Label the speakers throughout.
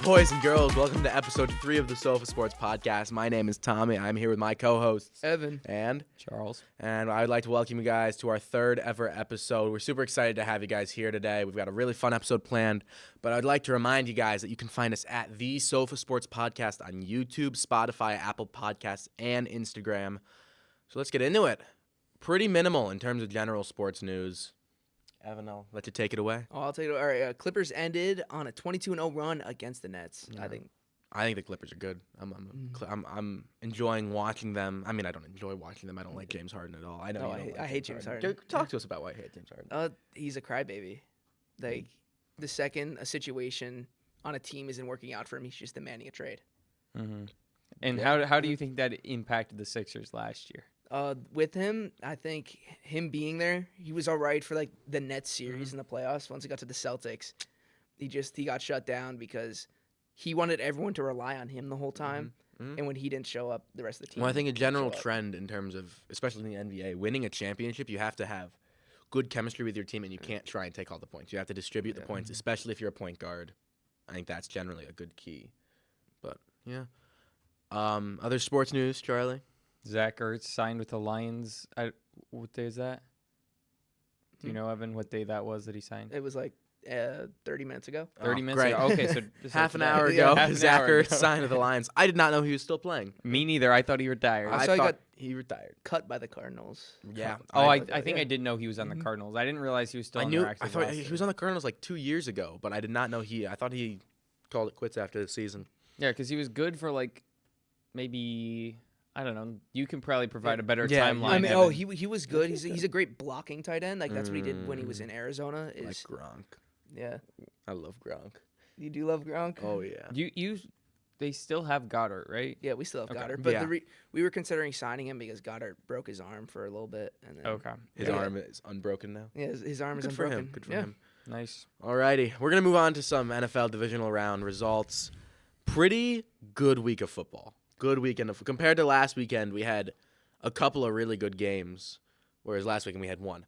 Speaker 1: Boys and girls, welcome to episode 3 of the Sofa Sports Podcast. My name is Tommy. I'm here with my co-hosts,
Speaker 2: Evan
Speaker 1: and
Speaker 3: Charles.
Speaker 1: And I would like to welcome you guys to our 3rd ever episode. We're super excited to have you guys here today. We've got a really fun episode planned, but I'd like to remind you guys that you can find us at the Sofa Sports Podcast on YouTube, Spotify, Apple Podcasts, and Instagram. So let's get into it. Pretty minimal in terms of general sports news. Evan, I'll let you take it away.
Speaker 2: Oh, I'll tell you. All right, Clippers ended on a 22-0 run against the Nets.
Speaker 1: Yeah.
Speaker 2: I think
Speaker 1: the Clippers are good. I'm enjoying watching them. I mean, I don't enjoy watching them. I don't like James Harden at all. I know.
Speaker 2: No, I hate James Harden.
Speaker 1: Talk to us about why you hate James Harden.
Speaker 2: he's a crybaby. Like the second a situation on a team isn't working out for him, he's just demanding a trade.
Speaker 3: Mm-hmm. And how do you think that impacted the Sixers last year?
Speaker 2: With him, I think him being there, he was all right for like the Nets series in the playoffs. Once he got to the Celtics, he got shut down because he wanted everyone to rely on him the whole time. Mm-hmm. And when he didn't show up, the rest of the team.
Speaker 1: Well, I think a general trend in terms of, especially in the NBA, winning a championship, you have to have good chemistry with your team, and you can't try and take all the points. You have to distribute the points, especially if you're a point guard. I think that's generally a good key. But yeah, other sports news, Charlie.
Speaker 3: Zach Ertz signed with the Lions. What day is that? Do you know, Evan, what day that was that he signed?
Speaker 2: It was like 30 minutes ago.
Speaker 3: 30 minutes
Speaker 1: great.
Speaker 3: ago? Okay, so just
Speaker 1: half an hour ago,
Speaker 3: half an
Speaker 1: Zach
Speaker 3: hour
Speaker 1: Ertz
Speaker 3: ago.
Speaker 1: signed with the Lions. I did not know he was still playing.
Speaker 3: Me neither. I thought he retired.
Speaker 2: I saw he
Speaker 1: thought
Speaker 2: got
Speaker 1: he retired.
Speaker 2: Cut by the Cardinals.
Speaker 1: Yeah.
Speaker 3: I think I did know he was on the Cardinals. I didn't realize he was still
Speaker 1: I
Speaker 3: on
Speaker 1: knew.
Speaker 3: their
Speaker 1: I
Speaker 3: active
Speaker 1: thought
Speaker 3: roster.
Speaker 1: he was on the Cardinals like 2 years ago, but I did not know I thought he called it quits after the season.
Speaker 3: Yeah, because he was good for like maybe... I don't know. You can probably provide a better
Speaker 1: Yeah,
Speaker 3: timeline.
Speaker 2: I mean,
Speaker 3: Evan.
Speaker 2: he was good. He's a great blocking tight end. Like that's what he did when he was in Arizona.
Speaker 1: Like Gronk.
Speaker 2: Yeah,
Speaker 1: I love Gronk.
Speaker 2: you do love Gronk.
Speaker 1: Oh yeah.
Speaker 3: They still have Goddard, right?
Speaker 2: Yeah, we still have
Speaker 3: Okay.
Speaker 2: Goddard, but
Speaker 1: Yeah.
Speaker 2: we were considering signing him because Goddard broke his arm for a little bit, and then
Speaker 3: Okay.
Speaker 1: His arm is unbroken now.
Speaker 2: yeah, his arm is
Speaker 1: Good for
Speaker 2: unbroken.
Speaker 1: him. Good for
Speaker 2: yeah.
Speaker 1: him.
Speaker 3: Nice.
Speaker 1: Alrighty, we're gonna move on to some NFL divisional round results. Pretty good week of football. Good weekend compared to last weekend. We had a couple of really good games, whereas last weekend we had one.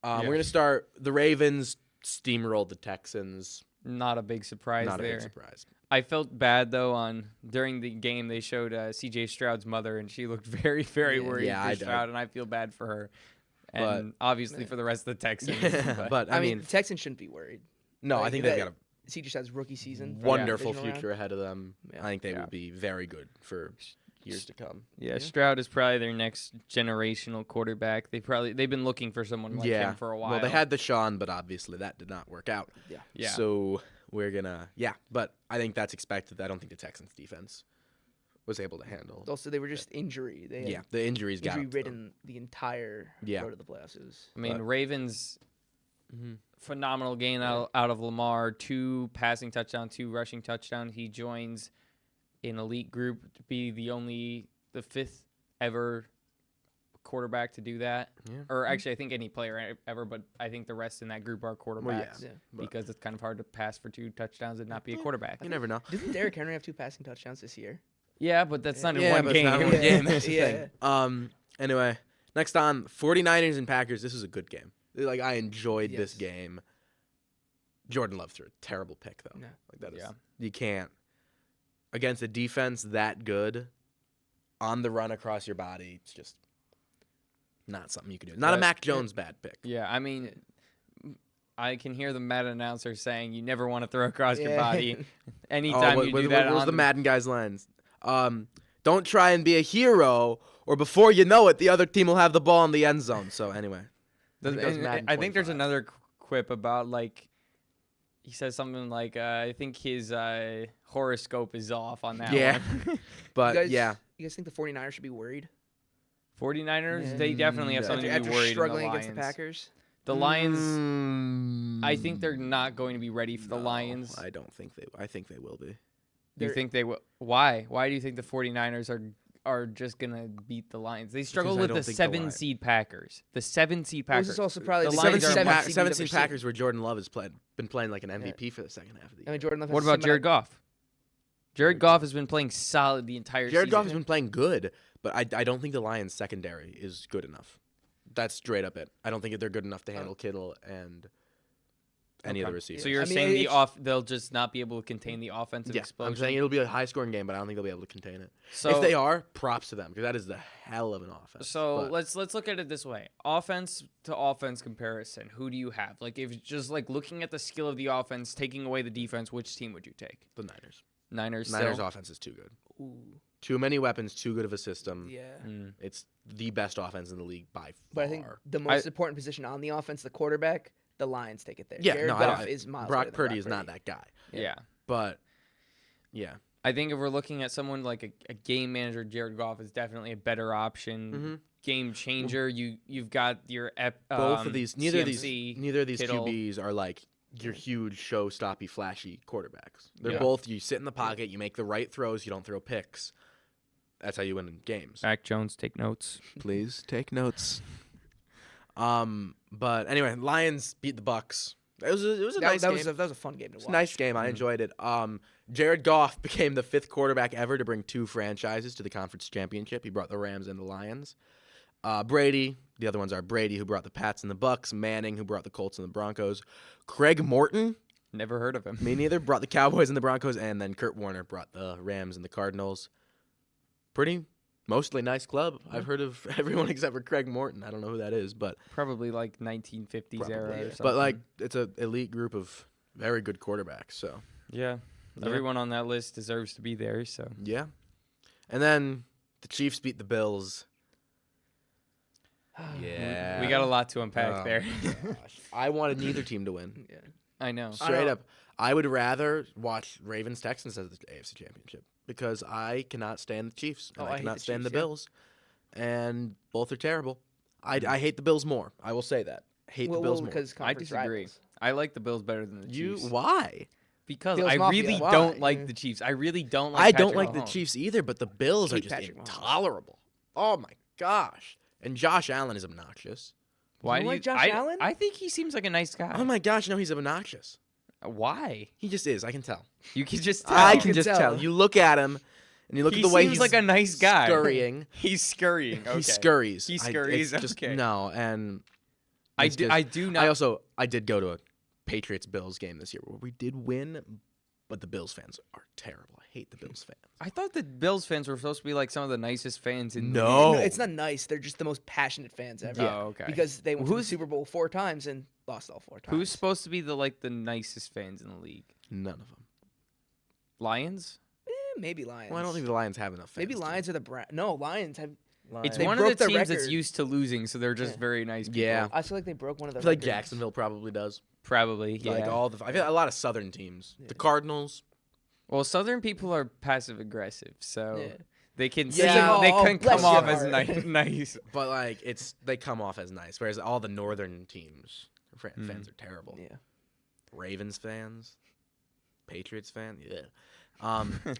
Speaker 1: We're gonna start. The Ravens steamrolled the Texans.
Speaker 3: Not a big surprise
Speaker 1: Not
Speaker 3: there.
Speaker 1: a big surprise.
Speaker 3: I felt bad though during the game they showed C.J. Stroud's mother and she looked very, very worried for Stroud, and I feel bad for her, and obviously for the rest of the Texans.
Speaker 1: But
Speaker 2: I mean, the Texans shouldn't be worried.
Speaker 1: no, I think they've got a
Speaker 2: CJ Stroud's rookie season.
Speaker 1: wonderful
Speaker 2: divisional
Speaker 1: future ahead of them.
Speaker 2: Yeah.
Speaker 1: I think they will be very good for years to come.
Speaker 3: Yeah, Stroud is probably their next generational quarterback. They've been looking for someone like him for a while.
Speaker 1: Well, they had Deshaun, but obviously that did not work out.
Speaker 2: Yeah.
Speaker 1: So we're gonna but I think that's expected. I don't think the Texans defense was able to handle.
Speaker 2: Also, they were just injury. They had
Speaker 1: The injuries got
Speaker 2: injury-ridden the entire road to the playoffs.
Speaker 3: I mean, Ravens. Phenomenal game out of Lamar. 2 passing touchdown, 2 rushing touchdown. He joins an elite group to be the 5th ever quarterback to do that. Yeah. Or actually, I think any player ever, but I think the rest in that group are quarterbacks because it's kind of hard to pass for 2 touchdowns and not be a quarterback.
Speaker 1: You never know.
Speaker 2: Didn't Derrick Henry have 2 passing touchdowns this year?
Speaker 3: Yeah, but that's not in one game.
Speaker 1: Not in one game. That's the thing. Anyway, next on 49ers and Packers. This was a good game. Like I enjoyed this game. Jordan Love threw a terrible pick though.
Speaker 2: Yeah.
Speaker 1: Like that is you can't against a defense that good on the run across your body. It's just not something you can do. Not a Mac Jones bad pick.
Speaker 3: Yeah, I mean, I can hear the Madden announcer saying you never want to throw across your body. Anytime you do that,
Speaker 1: what was the Madden guy's lines? Don't try and be a hero, or before you know it, the other team will have the ball in the end zone. So anyway.
Speaker 3: I think there's another quip about like he says something like I think his horoscope is off on that one.
Speaker 1: But
Speaker 2: you guys think the 49ers should be worried?
Speaker 3: 49ers, they definitely have something to be worried
Speaker 2: struggling
Speaker 3: in the
Speaker 2: against the Packers.
Speaker 3: The Lions, I think they're not going to be ready for the Lions.
Speaker 1: I don't think they. I think they will be.
Speaker 3: You think they will? Why? Why do you think the 49ers are just going to beat the Lions? They struggle with the 7-seed Packers. The 7-seed Packers.
Speaker 2: This is also probably
Speaker 3: the
Speaker 2: Lions
Speaker 1: 7-seed Packers where Jordan Love has been playing like an MVP for the second half of the year.
Speaker 2: I mean, Jordan Love
Speaker 3: what about Jared Goff? Jared Goff has been playing solid the entire season.
Speaker 1: Jared Goff has been playing good, but I don't think the Lions secondary is good enough. That's straight up it. I don't think they're good enough to handle Kittle and any of the
Speaker 3: Okay.
Speaker 1: receivers.
Speaker 3: So you're
Speaker 2: I mean,
Speaker 3: saying
Speaker 2: it's-
Speaker 3: they'll just not be able to contain the offensive
Speaker 1: yeah,
Speaker 3: explosion?
Speaker 1: I'm saying it'll be a high-scoring game, but I don't think they'll be able to contain it.
Speaker 3: So
Speaker 1: If they are, props to them because that is the hell of an offense.
Speaker 3: So
Speaker 1: But
Speaker 3: let's look at it this way: offense to offense comparison. Who do you have? Like, if just like looking at the skill of the offense, taking away the defense, which team would you take?
Speaker 1: the Niners.
Speaker 3: Niners.
Speaker 1: Niners
Speaker 3: still?
Speaker 1: offense is too good.
Speaker 2: Ooh,
Speaker 1: Too many weapons, too good of a system.
Speaker 2: yeah.
Speaker 3: Mm.
Speaker 1: It's the best offense in the league by far.
Speaker 2: But I think the most important position on the offense, the quarterback, the Lions take it there.
Speaker 1: Yeah,
Speaker 2: Jared
Speaker 1: no, I
Speaker 2: Goff
Speaker 1: don't-
Speaker 2: is miles
Speaker 1: Brock
Speaker 2: better than
Speaker 1: Purdy is
Speaker 2: Brock
Speaker 1: not
Speaker 2: Purdy.
Speaker 1: that guy.
Speaker 3: Yeah.
Speaker 1: But yeah.
Speaker 3: I think if we're looking at someone like a game manager, Jared Goff is definitely a better option.
Speaker 1: Mhm.
Speaker 3: Game changer. You've got your
Speaker 1: Both of these, neither
Speaker 3: CMC,
Speaker 1: of these
Speaker 3: Kittle.
Speaker 1: QBs are like your huge, show-stoppy, flashy quarterbacks. They're
Speaker 3: Yeah.
Speaker 1: both you sit in the pocket, you make the right throws, you don't throw picks. That's how you win games.
Speaker 3: Mac Jones, take notes.
Speaker 1: Please take notes. But anyway, Lions beat the Bucks. It was a nice game.
Speaker 2: That was a fun game to
Speaker 1: It's
Speaker 2: watch.
Speaker 1: a nice game. I enjoyed it. Jared Goff became the 5th quarterback ever to bring 2 franchises to the conference championship. He brought the Rams and the Lions. Brady, the other ones are Brady, who brought the Pats and the Bucks. Manning, who brought the Colts and the Broncos. Craig Morton,
Speaker 3: Never heard of him.
Speaker 1: me neither, brought the Cowboys and the Broncos. And then Kurt Warner brought the Rams and the Cardinals. Mostly nice club. I've heard of everyone except for Craig Morton. I don't know who that is, but
Speaker 3: Probably like 1950s era
Speaker 2: Probably,
Speaker 3: or
Speaker 2: yeah.
Speaker 3: something.
Speaker 1: but like it's an elite group of very good quarterbacks. So
Speaker 3: yeah,
Speaker 1: Yeah.
Speaker 3: everyone on that list deserves to be there. So
Speaker 1: yeah, and then the Chiefs beat the Bills. Yeah,
Speaker 3: we got a lot to unpack
Speaker 1: Oh,
Speaker 3: there.
Speaker 1: gosh. I wanted neither team to win.
Speaker 2: Yeah.
Speaker 3: I know.
Speaker 1: Straight up, I would rather watch Ravens Texans as the AFC Championship because I cannot stand the Chiefs and
Speaker 2: Oh,
Speaker 1: I
Speaker 2: I hate
Speaker 1: cannot
Speaker 2: the
Speaker 1: stand
Speaker 2: Chiefs,
Speaker 1: the
Speaker 2: yeah.
Speaker 1: Bills, and both are terrible. I hate the Bills more. I will say that. Hate the Bills more.
Speaker 2: because
Speaker 3: I disagree.
Speaker 2: Rivals.
Speaker 3: I like the Bills better than the
Speaker 1: You
Speaker 3: Chiefs
Speaker 1: why?
Speaker 3: because
Speaker 2: Bills
Speaker 3: I
Speaker 2: Mafia.
Speaker 3: really
Speaker 2: Why?
Speaker 3: don't like
Speaker 2: Yeah.
Speaker 3: the Chiefs. I really don't like.
Speaker 1: I don't
Speaker 3: Patrick
Speaker 1: like the
Speaker 3: Mahomes.
Speaker 1: Chiefs either, but the Bills are
Speaker 2: Hate
Speaker 1: just
Speaker 2: Patrick Mahomes.
Speaker 1: intolerable. Oh my gosh! And Josh Allen is obnoxious.
Speaker 3: Why
Speaker 2: You
Speaker 3: do
Speaker 2: don't
Speaker 3: you
Speaker 2: like Josh
Speaker 3: I,
Speaker 2: Allen?
Speaker 3: I think he seems like a nice guy.
Speaker 1: Oh my gosh! No, he's obnoxious.
Speaker 3: Why?
Speaker 1: He just is. I can tell.
Speaker 3: You can just tell.
Speaker 1: I
Speaker 2: You
Speaker 1: can
Speaker 2: can
Speaker 1: just
Speaker 2: tell.
Speaker 1: tell. You look at him, and you look
Speaker 3: He
Speaker 1: at the way
Speaker 3: seems
Speaker 1: he's
Speaker 3: like a nice guy.
Speaker 1: scurrying.
Speaker 3: He's scurrying. Okay.
Speaker 1: He scurries.
Speaker 3: He
Speaker 1: It's
Speaker 3: scurries,
Speaker 1: just,
Speaker 3: okay.
Speaker 1: No, and
Speaker 3: I
Speaker 1: it's
Speaker 3: do.
Speaker 1: just-
Speaker 3: I do not.
Speaker 1: I did go to a Patriots Bills game this year where we did win, but the Bills fans are terrible. I hate the Bills fans.
Speaker 3: I thought the Bills fans were supposed to be like some of the nicest fans in. the
Speaker 1: No.
Speaker 3: league.
Speaker 2: No, it's not nice. They're just the most passionate fans ever.
Speaker 3: Oh, okay.
Speaker 2: Because they went to the
Speaker 3: Who's-
Speaker 2: Super Bowl 4 times and lost all 4 times.
Speaker 3: Who's supposed to be the nicest fans in the league?
Speaker 1: None of them.
Speaker 3: Lions.
Speaker 2: Maybe Lions.
Speaker 1: Well, I don't think the Lions have enough fans.
Speaker 2: Maybe Lions are the No, Lions have.
Speaker 3: It's
Speaker 2: They
Speaker 3: one of
Speaker 2: broke
Speaker 3: the
Speaker 2: the
Speaker 3: teams that's
Speaker 2: record.
Speaker 3: used to losing, so they're just
Speaker 2: Yeah.
Speaker 3: very nice people.
Speaker 1: Yeah.
Speaker 2: I feel like they broke one of the.
Speaker 1: I feel like
Speaker 2: records.
Speaker 1: Jacksonville probably does.
Speaker 3: Probably. Yeah.
Speaker 1: Like I feel a lot of Southern teams.
Speaker 2: Yeah.
Speaker 1: The Cardinals.
Speaker 3: Well, Southern people are passive aggressive, so
Speaker 2: Yeah.
Speaker 3: they can
Speaker 1: Yeah.
Speaker 3: they
Speaker 2: Oh,
Speaker 3: can
Speaker 2: bless
Speaker 3: come off
Speaker 2: your
Speaker 3: as
Speaker 2: heart.
Speaker 3: nice.
Speaker 1: But like they come off as nice, whereas all the northern teams fans are terrible.
Speaker 2: Yeah.
Speaker 1: Ravens fans, Patriots fans, yeah.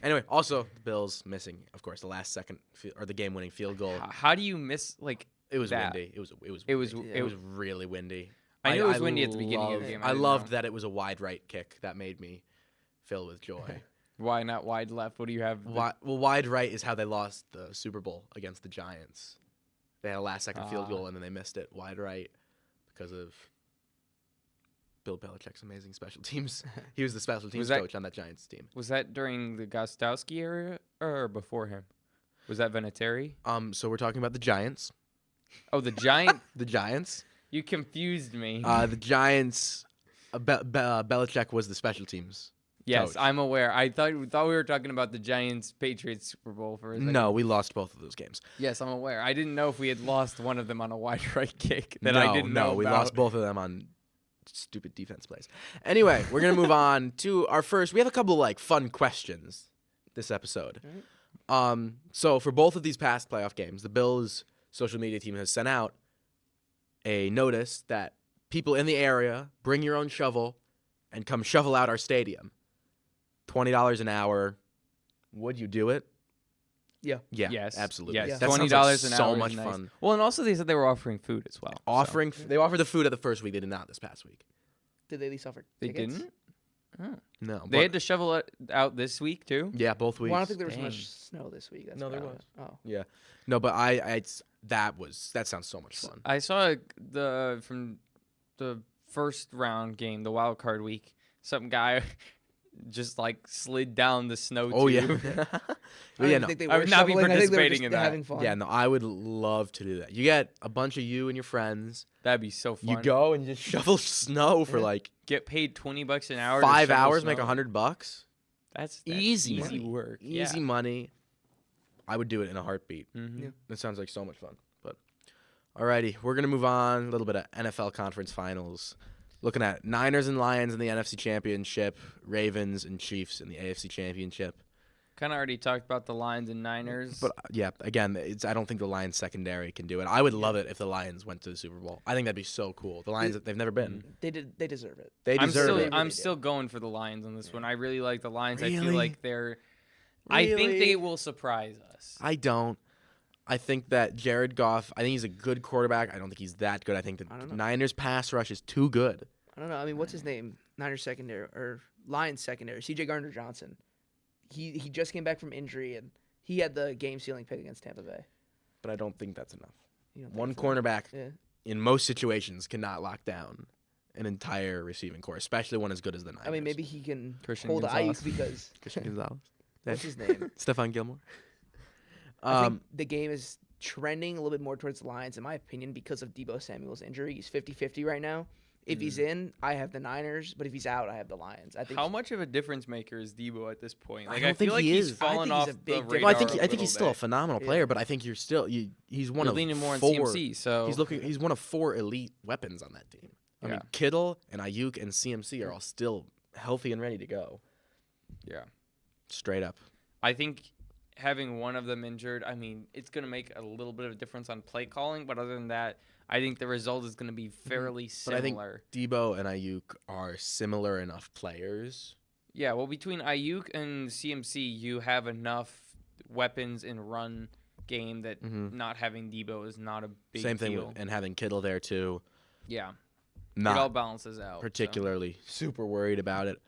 Speaker 1: Anyway, also the Bills missing, of course, the last second or the game-winning field goal.
Speaker 3: How do you miss like?
Speaker 1: It was
Speaker 3: that.
Speaker 1: windy. It was
Speaker 3: It was.
Speaker 1: windy.
Speaker 2: Yeah.
Speaker 1: It was really windy.
Speaker 3: I knew it was windy at the beginning of the
Speaker 1: loved-
Speaker 3: game.
Speaker 1: I
Speaker 3: didn't
Speaker 1: loved
Speaker 3: know.
Speaker 1: that it was a wide right kick that made me fill with joy.
Speaker 3: Why not wide left? What do you have?
Speaker 1: Well, wide right is how they lost the Super Bowl against the Giants. They had a last-second field goal and then they missed it. Wide right because of Bill Belichick's amazing special teams. He was the special teams
Speaker 3: that-
Speaker 1: coach on that Giants team.
Speaker 3: Was that during the Gostowski era or before him? Was that Vinatieri?
Speaker 1: So we're talking about the Giants.
Speaker 3: Oh, the Giant.
Speaker 1: The Giants.
Speaker 3: You confused me.
Speaker 1: The Giants. Belichick was the special teams.
Speaker 3: yes,
Speaker 1: coach.
Speaker 3: I'm aware. I thought we were talking about the Giants Patriots Super Bowl for a second.
Speaker 1: No, we lost both of those games.
Speaker 3: Yes, I'm aware. I didn't know if we had lost one of them on a wide right kick that
Speaker 1: no,
Speaker 3: I didn't know.
Speaker 1: No, we
Speaker 3: about.
Speaker 1: lost both of them on stupid defense plays. Anyway, we're gonna move on to our first. We have a couple of like fun questions this episode. So for both of these past playoff games, the Bills social media team has sent out a notice that people in the area bring your own shovel and come shovel out our stadium. $20 an hour. Would you do it?
Speaker 2: Yeah.
Speaker 1: Yeah.
Speaker 3: Yes,
Speaker 1: Absolutely.
Speaker 3: yes.
Speaker 1: That sounds
Speaker 3: $20
Speaker 1: like
Speaker 3: an
Speaker 1: so
Speaker 3: hour is
Speaker 1: much
Speaker 3: nice.
Speaker 1: fun.
Speaker 3: Well, and also they said they were offering food as well. so.
Speaker 1: They offered the food at the first week. They did not this past week.
Speaker 2: Did they at least offer
Speaker 3: They
Speaker 2: tickets?
Speaker 3: didn't. Oh.
Speaker 1: No.
Speaker 3: They
Speaker 1: but-
Speaker 3: had to shovel it out this week too.
Speaker 1: Yeah, both weeks.
Speaker 2: Well, I don't think there was
Speaker 3: Dang.
Speaker 2: much snow this week. That's
Speaker 1: No, there
Speaker 2: probably-
Speaker 1: was.
Speaker 2: Oh.
Speaker 1: No, but that sounds so much fun.
Speaker 3: I saw from the first round game, the wild card week, some guy just like slid down the snow
Speaker 1: Oh yeah.
Speaker 3: tube.
Speaker 2: I
Speaker 1: Yeah,
Speaker 2: don't
Speaker 1: no.
Speaker 2: think they
Speaker 3: I
Speaker 2: were
Speaker 3: would not be
Speaker 2: shoveling. I think they were
Speaker 3: participating
Speaker 2: just
Speaker 3: in that.
Speaker 2: having fun.
Speaker 1: Yeah, no, I would love to do that. You get a bunch of you and your friends.
Speaker 3: That'd be so fun.
Speaker 1: You go and just shovel snow for
Speaker 2: Yeah.
Speaker 1: like
Speaker 3: Get paid $20 an hour. to
Speaker 1: 5
Speaker 3: shovel
Speaker 1: hours, make
Speaker 3: snow.
Speaker 1: $100.
Speaker 3: That's
Speaker 1: Easy
Speaker 3: easy
Speaker 1: money.
Speaker 3: work.
Speaker 1: Easy money. I would do it in a heartbeat.
Speaker 3: Mm-hmm.
Speaker 2: Yeah.
Speaker 1: That sounds like so much fun. But alrighty, we're gonna move on. A little bit of NFL conference finals. Looking at Niners and Lions in the NFC Championship, Ravens and Chiefs in the AFC Championship.
Speaker 3: Kind of already talked about the Lions and Niners.
Speaker 1: But yeah, again, I don't think the Lions secondary can do it. I would love it if the Lions went to the Super Bowl. I think that'd be so cool. The Lions, they've never been.
Speaker 2: They deserve it.
Speaker 1: They deserve it.
Speaker 3: I'm
Speaker 2: Really
Speaker 3: still going for the Lions on this one. I really like the Lions. I
Speaker 1: Really?
Speaker 3: feel like they're. I think
Speaker 1: Really?
Speaker 3: they will surprise us.
Speaker 1: I don't. I think that Jared Goff, I think he's a good quarterback. I don't think he's that good. I think the
Speaker 2: I don't know.
Speaker 1: Niners pass rush is too good.
Speaker 2: I don't know. I mean, what's his name? Niners secondary or Lions secondary? C.J. Gardner-Johnson. He just came back from injury and he had the game-sealing pick against Tampa Bay.
Speaker 1: But I don't think that's enough.
Speaker 2: You don't think
Speaker 1: One
Speaker 2: so?
Speaker 1: cornerback
Speaker 2: Yeah.
Speaker 1: in most situations cannot lock down an entire receiving core, especially one as good as the Niners.
Speaker 2: I mean, maybe he can
Speaker 3: Christian
Speaker 2: hold
Speaker 3: Gonzalez.
Speaker 2: Ayuk because
Speaker 1: Christian Gonzalez.
Speaker 2: what's his name?
Speaker 1: Stephon Gilmore.
Speaker 2: I think the game is trending a little bit more towards the Lions, in my opinion, because of Debo Samuel's injury. He's 50-50 right now. If he's in, I have the Niners, but if he's out, I have the Lions. I think.
Speaker 3: How much of a difference maker is Debo at this point?
Speaker 1: I
Speaker 3: Like
Speaker 1: don't
Speaker 3: I
Speaker 1: think
Speaker 3: feel like
Speaker 1: he
Speaker 3: he's
Speaker 1: is.
Speaker 2: I
Speaker 3: fallen
Speaker 2: think he's
Speaker 3: off
Speaker 2: a
Speaker 3: the
Speaker 2: big
Speaker 3: radar.
Speaker 2: difference.
Speaker 1: Well, I
Speaker 3: a
Speaker 1: think he's
Speaker 3: little
Speaker 1: still a
Speaker 3: bit.
Speaker 1: phenomenal
Speaker 2: Yeah.
Speaker 1: player, but I think he's one
Speaker 3: You're
Speaker 1: of
Speaker 3: leaning more on
Speaker 1: four.
Speaker 3: CMC, so
Speaker 1: He's one of 4 elite weapons on that team. I mean,
Speaker 3: Yeah.
Speaker 1: Kittle and Ayuk and CMC are all still healthy and ready to go.
Speaker 3: yeah.
Speaker 1: Straight up.
Speaker 3: I think having one of them injured, I mean, it's going to make a little bit of a difference on play calling, but other than that, I think the result is going to be fairly
Speaker 1: But I think
Speaker 3: similar.
Speaker 1: Debo and Ayuk are similar enough players.
Speaker 3: Yeah, well, between Ayuk and CMC, you have enough weapons in run game that not having Debo is not a big
Speaker 1: Same thing
Speaker 3: deal.
Speaker 1: with, and having Kittle there too.
Speaker 3: Yeah, it all
Speaker 1: Not
Speaker 3: balances out. so.
Speaker 1: particularly super worried about it.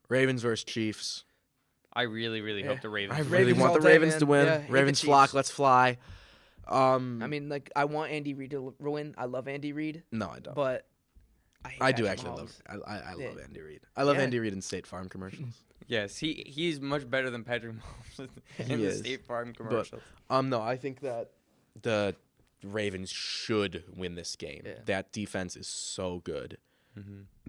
Speaker 1: Ravens versus Chiefs.
Speaker 3: I really, really
Speaker 2: Yeah.
Speaker 3: hope the Ravens.
Speaker 1: I
Speaker 3: win.
Speaker 1: really
Speaker 2: Ravens
Speaker 1: want
Speaker 2: all
Speaker 1: the
Speaker 2: day,
Speaker 1: Ravens
Speaker 2: man.
Speaker 1: to win.
Speaker 2: Yeah, hate the
Speaker 1: Ravens flock,
Speaker 2: Chiefs.
Speaker 1: let's fly.
Speaker 2: I mean, like, I want Andy Reid to win. I love Andy Reid,
Speaker 1: no, I don't.
Speaker 2: but I, hate
Speaker 1: I do
Speaker 2: Patrick
Speaker 1: actually
Speaker 2: Mahomes.
Speaker 1: love. I
Speaker 2: Yeah.
Speaker 1: love Andy Reid. I love
Speaker 2: Yeah.
Speaker 1: Andy Reid in State Farm commercials.
Speaker 3: Yes, he's much better than Patrick Mahomes in
Speaker 1: He
Speaker 3: the
Speaker 1: is.
Speaker 3: State Farm commercials.
Speaker 1: No, I think that the Ravens should win this game.
Speaker 2: Yeah.
Speaker 1: That defense is so good.
Speaker 2: I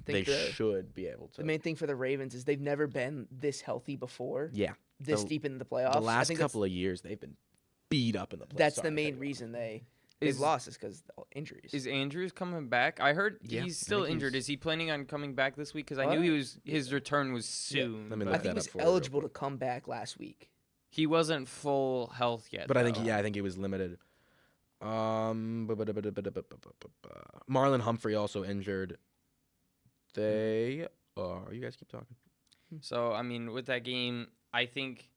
Speaker 1: They
Speaker 2: think the
Speaker 1: should be able to.
Speaker 2: main thing for the Ravens is they've never been this healthy before,
Speaker 1: Yeah,
Speaker 2: this
Speaker 1: The-
Speaker 2: deep in the playoffs.
Speaker 1: the
Speaker 2: I
Speaker 1: last
Speaker 2: think
Speaker 1: couple of years they've been beat up in the playoffs.
Speaker 2: that's
Speaker 1: Sorry,
Speaker 2: the main
Speaker 1: Peggy.
Speaker 2: reason they've
Speaker 3: Is-
Speaker 2: lost is because injuries.
Speaker 3: Is Andrews coming back? I heard
Speaker 1: Yeah,
Speaker 3: he's
Speaker 1: I
Speaker 3: still
Speaker 1: think
Speaker 3: injured.
Speaker 1: he's-
Speaker 3: Is he planning on coming back this week? Because I knew his return was soon.
Speaker 1: Let me
Speaker 2: I
Speaker 1: look
Speaker 2: think he
Speaker 1: that
Speaker 2: was
Speaker 1: up for you real
Speaker 2: eligible to come back last week.
Speaker 3: He wasn't full health yet.
Speaker 1: But I think
Speaker 3: though.
Speaker 1: I think he was limited. Marlon Humphrey also injured. They are. You guys keep talking.
Speaker 3: So I mean, with that game, I think.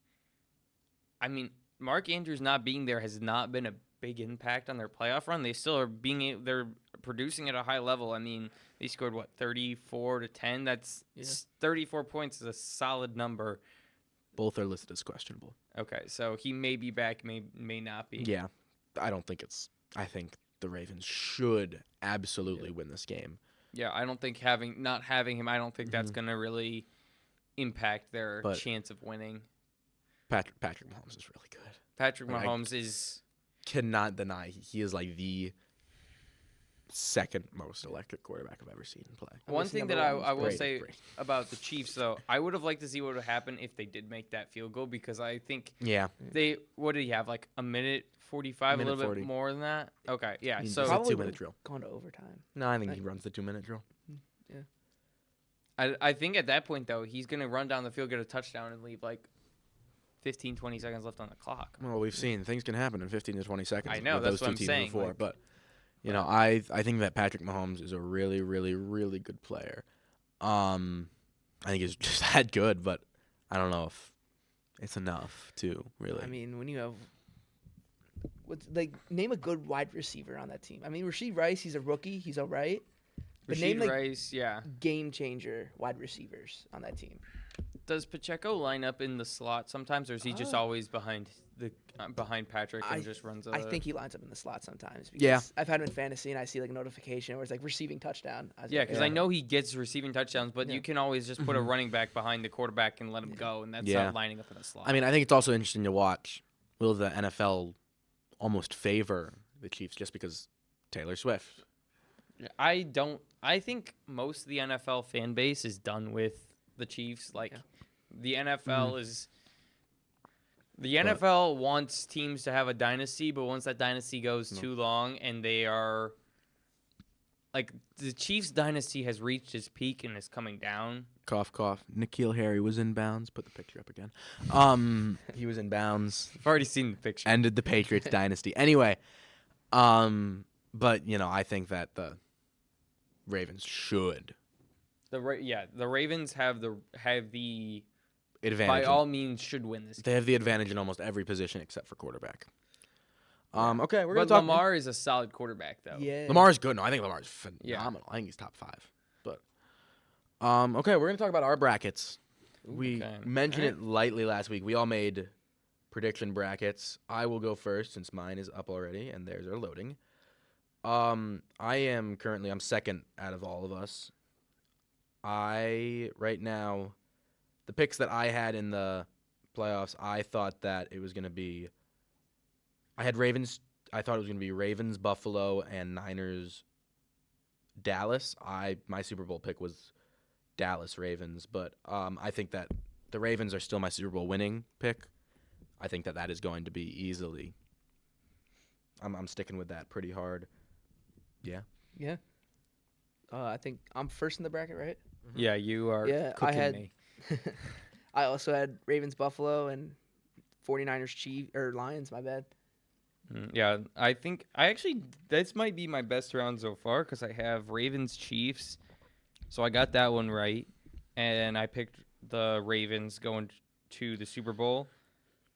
Speaker 3: I mean, Mark Andrews not being there has not been a big impact on their playoff run. They still are they're producing at a high level. I mean, they scored 34-10. That's 34 points is a solid number.
Speaker 1: Both are listed as questionable.
Speaker 3: Okay, so he may be back, may not be.
Speaker 1: Yeah, I don't think it's. I think the Ravens should absolutely win this game.
Speaker 3: Yeah, I don't think not having him, I don't think that's gonna really impact their
Speaker 1: But-
Speaker 3: chance of winning.
Speaker 1: Patrick Mahomes is really good.
Speaker 3: Patrick
Speaker 1: Like,
Speaker 3: Mahomes is
Speaker 1: Cannot deny he is like the second most electric quarterback I've ever seen play.
Speaker 3: one
Speaker 2: Obviously
Speaker 3: thing that
Speaker 2: number one
Speaker 3: I
Speaker 2: is
Speaker 3: will
Speaker 1: Brady,
Speaker 3: say
Speaker 1: Brady.
Speaker 3: about the Chiefs though. I would have liked to see what would happen if they did make that field goal because I think
Speaker 1: Yeah,
Speaker 3: what did he have like a minute 45,
Speaker 1: Minute
Speaker 3: a little
Speaker 1: 40.
Speaker 3: bit more than that. Okay, yeah.
Speaker 1: He's
Speaker 3: So
Speaker 1: just a
Speaker 2: Probably
Speaker 1: 2-minute
Speaker 2: would've
Speaker 1: drill.
Speaker 2: gone to overtime.
Speaker 1: No, I think he runs the 2-minute drill.
Speaker 3: I think at that point though he's gonna run down the field, get a touchdown, and leave like 15, 20 seconds left on the clock.
Speaker 1: Well, we've seen things can happen in 15 to 20 seconds.
Speaker 3: I know,
Speaker 1: with
Speaker 3: that's
Speaker 1: those
Speaker 3: what
Speaker 1: two
Speaker 3: I'm
Speaker 1: teams
Speaker 3: saying,
Speaker 1: before,
Speaker 3: like-
Speaker 1: but you know, I think that Patrick Mahomes is a really, really, really good player. I think he's just that good, but I don't know if it's enough to really.
Speaker 2: I mean, when you have name a good wide receiver on that team. I mean, Rashid Rice, he's a rookie, he's all right. But
Speaker 3: Rashid
Speaker 2: name
Speaker 3: Rice, yeah.
Speaker 2: game changer wide receivers on that team.
Speaker 3: Does Pacheco line up in the slot sometimes, or is he just always behind behind Patrick and just runs.
Speaker 2: I think he lines up in the slot sometimes. Because
Speaker 1: Yeah.
Speaker 2: I've had him in fantasy and I see like a notification where it's like receiving touchdown.
Speaker 3: Yeah, because I know he gets receiving touchdowns, but
Speaker 2: Yeah.
Speaker 3: you can always just put a running back behind the quarterback and let him go, and that's
Speaker 1: Yeah.
Speaker 3: not lining up in the slot.
Speaker 1: I mean, I think it's also interesting to watch. Will the NFL almost favor the Chiefs just because Taylor Swift?
Speaker 3: I don't. I think most of the NFL fan base is done with the Chiefs. Like, the NFL is. The NFL wants teams to have a dynasty, but once that dynasty goes too long and they are. Like, the Chiefs' dynasty has reached its peak and is coming down.
Speaker 1: Cough, cough. N'Keal Harry was in bounds. Put the picture up again. He was in bounds.
Speaker 3: I've already seen the picture.
Speaker 1: Ended the Patriots dynasty. Anyway, but I think that the Ravens should
Speaker 3: The Ravens have the
Speaker 1: advantage.
Speaker 3: by all means should win this game.
Speaker 1: They have the advantage in almost every position except for quarterback. Okay, we're gonna
Speaker 3: But
Speaker 1: talk.
Speaker 3: Lamar is a solid quarterback, though.
Speaker 2: Yeah.
Speaker 1: Lamar's good. No, I think Lamar's phenomenal. I think he's top 5. But okay, we're gonna talk about our brackets. We
Speaker 3: Okay.
Speaker 1: mentioned it lightly last week. We all made prediction brackets. I will go first since mine is up already and theirs are loading. I'm second out of all of us. Right now, the picks that I had in the playoffs, I thought that it was gonna be. I had Ravens. I thought it was going to be Ravens, Buffalo, and Niners, Dallas. My Super Bowl pick was Dallas Ravens, but I think that the Ravens are still my Super Bowl winning pick. I think that is going to be easily. I'm sticking with that pretty hard. Yeah.
Speaker 2: Yeah. I think I'm first in the bracket, right?
Speaker 3: Yeah, you are cooking me.
Speaker 2: I also had Ravens, Buffalo, and 49ers, Lions. My bad.
Speaker 3: Yeah, I think this might be my best round so far because I have Ravens Chiefs, so I got that one right, and I picked the Ravens going to the Super Bowl,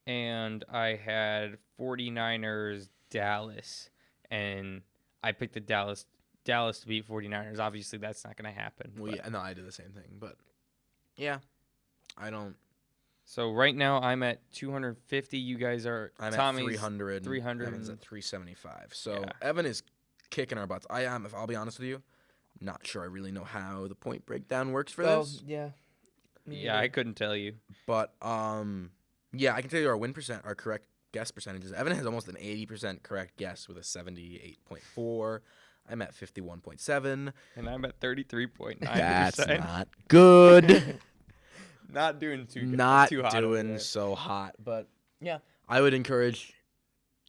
Speaker 3: and I had 49ers Dallas, and I picked the Dallas to beat 49ers. Obviously, that's not going to happen.
Speaker 1: Well, yeah, no, I did the same thing, but yeah, I don't.
Speaker 3: So right now I'm at 250. You guys are.
Speaker 1: I'm
Speaker 3: Tommy's
Speaker 1: at 300.
Speaker 3: 300.
Speaker 1: Evan's at 375. So
Speaker 3: Yeah.
Speaker 1: Evan is kicking our butts. I am, if I'll be honest with you, not sure I really know how the point breakdown works for this.
Speaker 2: Yeah.
Speaker 3: Yeah, I couldn't tell you.
Speaker 1: But yeah, I can tell you our correct guess percentages. Evan has almost an 80% correct guess with a 78.4. I'm at 51.7.
Speaker 3: And I'm at 33.9%.
Speaker 1: That's not good.
Speaker 3: Not doing too good.
Speaker 1: Not
Speaker 3: too hot over
Speaker 1: doing
Speaker 3: there.
Speaker 1: so hot, but
Speaker 2: Yeah.
Speaker 1: I would encourage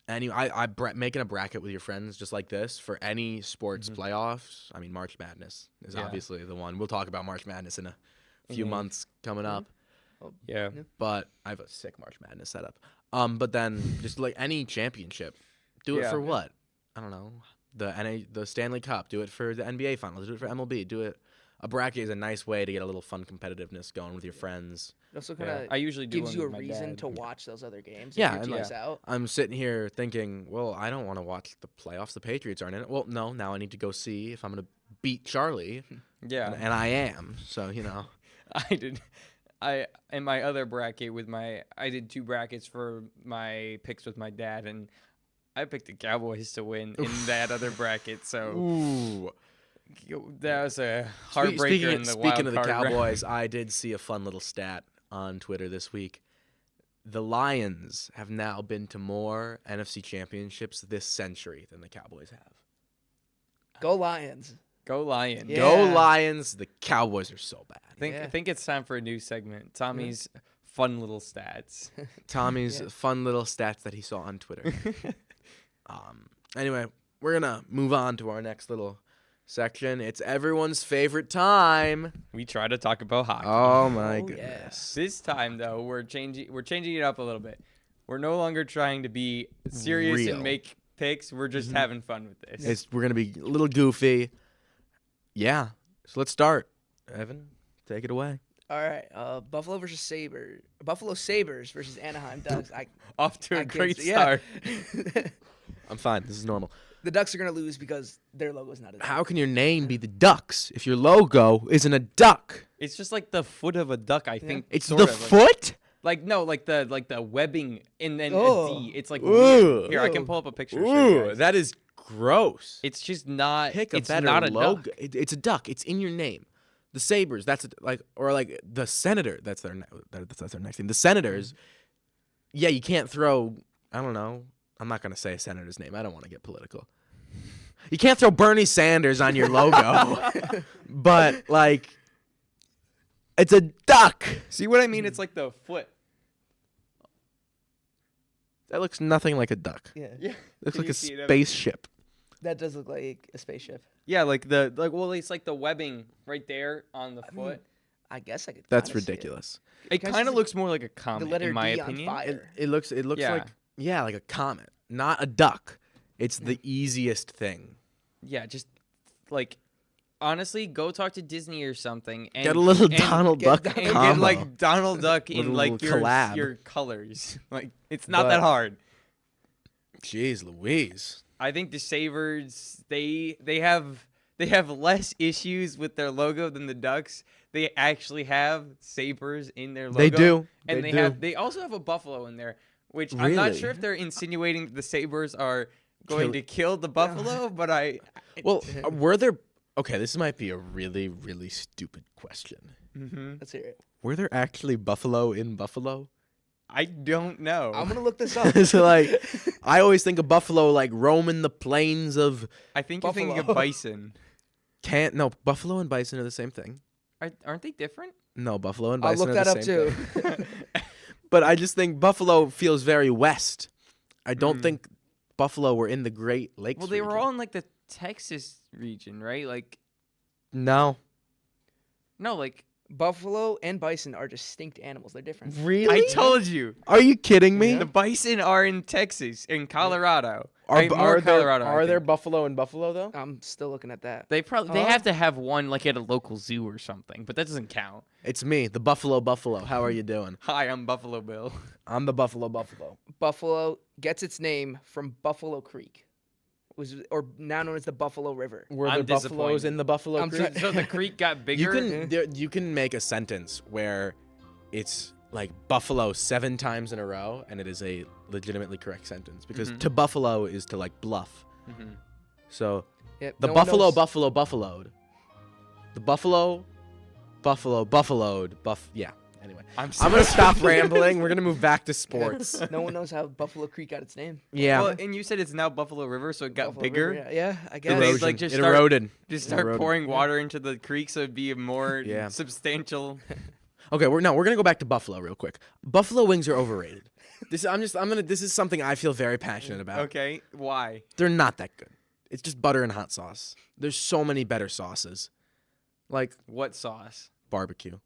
Speaker 1: making a bracket with your friends just like this for any sports playoffs. I mean, March Madness is obviously the one. We'll talk about March Madness in a few months coming up.
Speaker 3: Yeah.
Speaker 1: But I have a sick March Madness setup. But then just like any championship, do it
Speaker 3: Yeah.
Speaker 1: for what? I don't know. The Stanley Cup. Do it for the NBA Finals. Do it for MLB. Do it. A bracket is a nice way to get a little fun competitiveness going with your friends.
Speaker 2: It also kind of
Speaker 3: I usually do
Speaker 2: gives
Speaker 3: one
Speaker 2: you a
Speaker 3: with my
Speaker 2: reason
Speaker 3: dad.
Speaker 2: to watch those other games.
Speaker 1: Yeah,
Speaker 2: If your
Speaker 1: and
Speaker 2: team's out.
Speaker 1: I'm sitting here thinking, well, I don't want to watch the playoffs. The Patriots aren't in it. Well, no, now I need to go see if I'm going to beat Charlie.
Speaker 3: Yeah.
Speaker 1: And I am. So,
Speaker 3: In my other bracket I did 2 brackets for my picks with my dad, and I picked the Cowboys to win in that other bracket. So
Speaker 1: Ooh.
Speaker 3: that was a heartbreaker in the
Speaker 1: Speaking of the
Speaker 3: wild card round.
Speaker 1: Cowboys, I did see a fun little stat on Twitter this week. The Lions have now been to more NFC championships this century than the Cowboys have.
Speaker 2: Go Lions.
Speaker 3: Go Lions.
Speaker 2: Yeah.
Speaker 1: Go Lions. The Cowboys are so bad.
Speaker 3: I think it's time for a new segment. Tommy's fun little stats.
Speaker 1: Tommy's fun little stats that he saw on Twitter. Anyway, we're going to move on to our next little section. It's everyone's favorite time.
Speaker 3: We try to talk about hockey.
Speaker 1: Oh my
Speaker 2: Oh,
Speaker 1: goodness.
Speaker 3: This time though, we're changing it up a little bit. We're no longer trying to be serious
Speaker 1: Real.
Speaker 3: and make picks. We're just having fun with this.
Speaker 1: We're going to be a little goofy. Yeah. So let's start. Evan, take it away.
Speaker 2: All right. Buffalo Sabres versus Anaheim Ducks.
Speaker 3: Off to
Speaker 2: I
Speaker 3: a
Speaker 2: can't
Speaker 3: great
Speaker 2: see- yeah.
Speaker 3: start.
Speaker 1: I'm fine. This is normal.
Speaker 2: The Ducks are going to lose because their logo's not a duck.
Speaker 1: How can your name be the Ducks if your logo isn't a duck?
Speaker 3: It's just like the foot of a duck, I think.
Speaker 1: It's
Speaker 3: sort
Speaker 1: the
Speaker 3: of,
Speaker 1: foot?
Speaker 3: Like the webbing and then
Speaker 2: Oh.
Speaker 3: a D. It's like
Speaker 1: Ooh.
Speaker 3: weird. Here, I can
Speaker 2: Ooh.
Speaker 3: pull up a picture. To show you
Speaker 1: Ooh,
Speaker 3: guys.
Speaker 1: that is gross.
Speaker 3: It's just not.
Speaker 1: Pick a
Speaker 3: it's
Speaker 1: better
Speaker 3: not a
Speaker 1: logo.
Speaker 3: duck.
Speaker 1: It's a duck. It's in your name. The Sabres, that's like the Senator. That's their next team. The Senators. Yeah, you can't throw. I don't know. I'm not gonna say a senator's name. I don't want to get political. You can't throw Bernie Sanders on your logo. But like, it's a duck.
Speaker 3: See what I mean? It's like the foot.
Speaker 1: That looks nothing like a duck.
Speaker 2: Yeah.
Speaker 3: Yeah.
Speaker 1: Looks
Speaker 3: Can
Speaker 1: like
Speaker 3: you
Speaker 1: a
Speaker 3: see it over-
Speaker 1: spaceship.
Speaker 2: That does look like a spaceship.
Speaker 3: Yeah, well, it's like the webbing right there on the foot.
Speaker 2: I guess I could.
Speaker 1: That's
Speaker 2: kinda see it.
Speaker 1: ridiculous.
Speaker 3: It
Speaker 2: Guys,
Speaker 3: kind of
Speaker 2: the-
Speaker 3: looks more like a
Speaker 2: The
Speaker 3: comet,
Speaker 2: letter
Speaker 3: in my
Speaker 2: D on
Speaker 3: opinion.
Speaker 2: fire.
Speaker 1: It looks
Speaker 3: Yeah.
Speaker 1: like a comet, not a duck. It's the easiest thing.
Speaker 3: Yeah, just like honestly, go talk to Disney or something and
Speaker 1: Get a little
Speaker 3: and
Speaker 1: Donald
Speaker 2: get
Speaker 1: Duck
Speaker 2: Donald-
Speaker 3: and
Speaker 1: combo.
Speaker 3: get like Donald Duck in
Speaker 1: Little
Speaker 3: like your
Speaker 1: collab.
Speaker 3: your colors. Like it's not
Speaker 1: But-
Speaker 3: that hard.
Speaker 1: Jeez Louise.
Speaker 3: I think the Sabres they have less issues with their logo than the Ducks. They actually have sabers in their logo.
Speaker 1: They do.
Speaker 3: And
Speaker 1: They
Speaker 3: they
Speaker 1: do.
Speaker 3: also have a buffalo in there, which I'm not
Speaker 1: Really?
Speaker 3: sure if they're insinuating that the Sabres are going to kill the buffalo, but
Speaker 1: Well, were there? Okay, this might be a really, really stupid question.
Speaker 2: Let's hear it.
Speaker 1: Were there actually buffalo in Buffalo?
Speaker 3: I don't know.
Speaker 2: I'm gonna look this up.
Speaker 1: So like, I always think of buffalo like roaming the plains of.
Speaker 3: I think you're thinking of
Speaker 2: Buffalo.
Speaker 3: bison.
Speaker 1: No, buffalo and bison are the same thing.
Speaker 3: Aren't they different?
Speaker 1: No, buffalo and
Speaker 2: I'll
Speaker 1: bison
Speaker 2: look
Speaker 1: are
Speaker 2: that
Speaker 1: the
Speaker 2: up
Speaker 1: same
Speaker 2: too.
Speaker 1: thing. But I just think buffalo feels very west. I don't
Speaker 3: Mm.
Speaker 1: think buffalo were in the Great Lakes.
Speaker 3: Well, they were
Speaker 1: region.
Speaker 3: all in like the Texas region, right? Like
Speaker 1: No.
Speaker 3: no, like
Speaker 2: Buffalo and bison are distinct animals. They're different.
Speaker 1: Really?
Speaker 3: I told you.
Speaker 1: Are you kidding me?
Speaker 3: The bison are in Texas, in Colorado.
Speaker 1: Are,
Speaker 3: Right, more
Speaker 1: are there,
Speaker 3: Colorado, I
Speaker 1: are there
Speaker 3: think.
Speaker 1: buffalo in Buffalo though?
Speaker 2: I'm still looking at that.
Speaker 3: They
Speaker 2: Oh.
Speaker 3: have to have one like at a local zoo or something, but that doesn't count.
Speaker 1: It's me, the Buffalo. How are you doing?
Speaker 3: Hi, I'm Buffalo Bill.
Speaker 1: I'm the Buffalo.
Speaker 2: Buffalo gets its name from Buffalo Creek, or now known as the Buffalo River.
Speaker 1: Were
Speaker 3: I'm
Speaker 1: there buffaloes
Speaker 3: disappointed.
Speaker 1: in the Buffalo
Speaker 2: I'm
Speaker 1: Creek?
Speaker 3: So the creek got bigger.
Speaker 1: You can make a sentence where it's like buffalo 7 times in a row, and it is a legitimately correct sentence because
Speaker 3: Mhm.
Speaker 1: to buffalo is to like bluff.
Speaker 3: Mhm.
Speaker 1: So
Speaker 2: Yep,
Speaker 1: the
Speaker 2: no one knows-
Speaker 1: buffaloed. The buffaloed. Yeah. Anyway,
Speaker 3: I'm
Speaker 1: I'm gonna stop rambling. We're gonna move back to sports.
Speaker 2: No one knows how Buffalo Creek got its name.
Speaker 1: Yeah.
Speaker 3: Well, and you said it's now Buffalo River, so it got
Speaker 2: Buffalo
Speaker 3: bigger.
Speaker 2: River, yeah, I
Speaker 3: Did
Speaker 2: guess.
Speaker 3: they,
Speaker 1: Erosion.
Speaker 3: like, just
Speaker 1: It
Speaker 3: start-
Speaker 1: eroded.
Speaker 3: Just
Speaker 1: It
Speaker 3: start
Speaker 1: eroded.
Speaker 3: pouring water into the creek so it'd be a more
Speaker 1: Yeah.
Speaker 3: substantial.
Speaker 1: Okay, we're gonna go back to Buffalo real quick. Buffalo wings are overrated. This is something I feel very passionate about.
Speaker 3: Okay, why?
Speaker 1: They're not that good. It's just butter and hot sauce. There's so many better sauces, like
Speaker 3: What sauce?
Speaker 1: barbecue.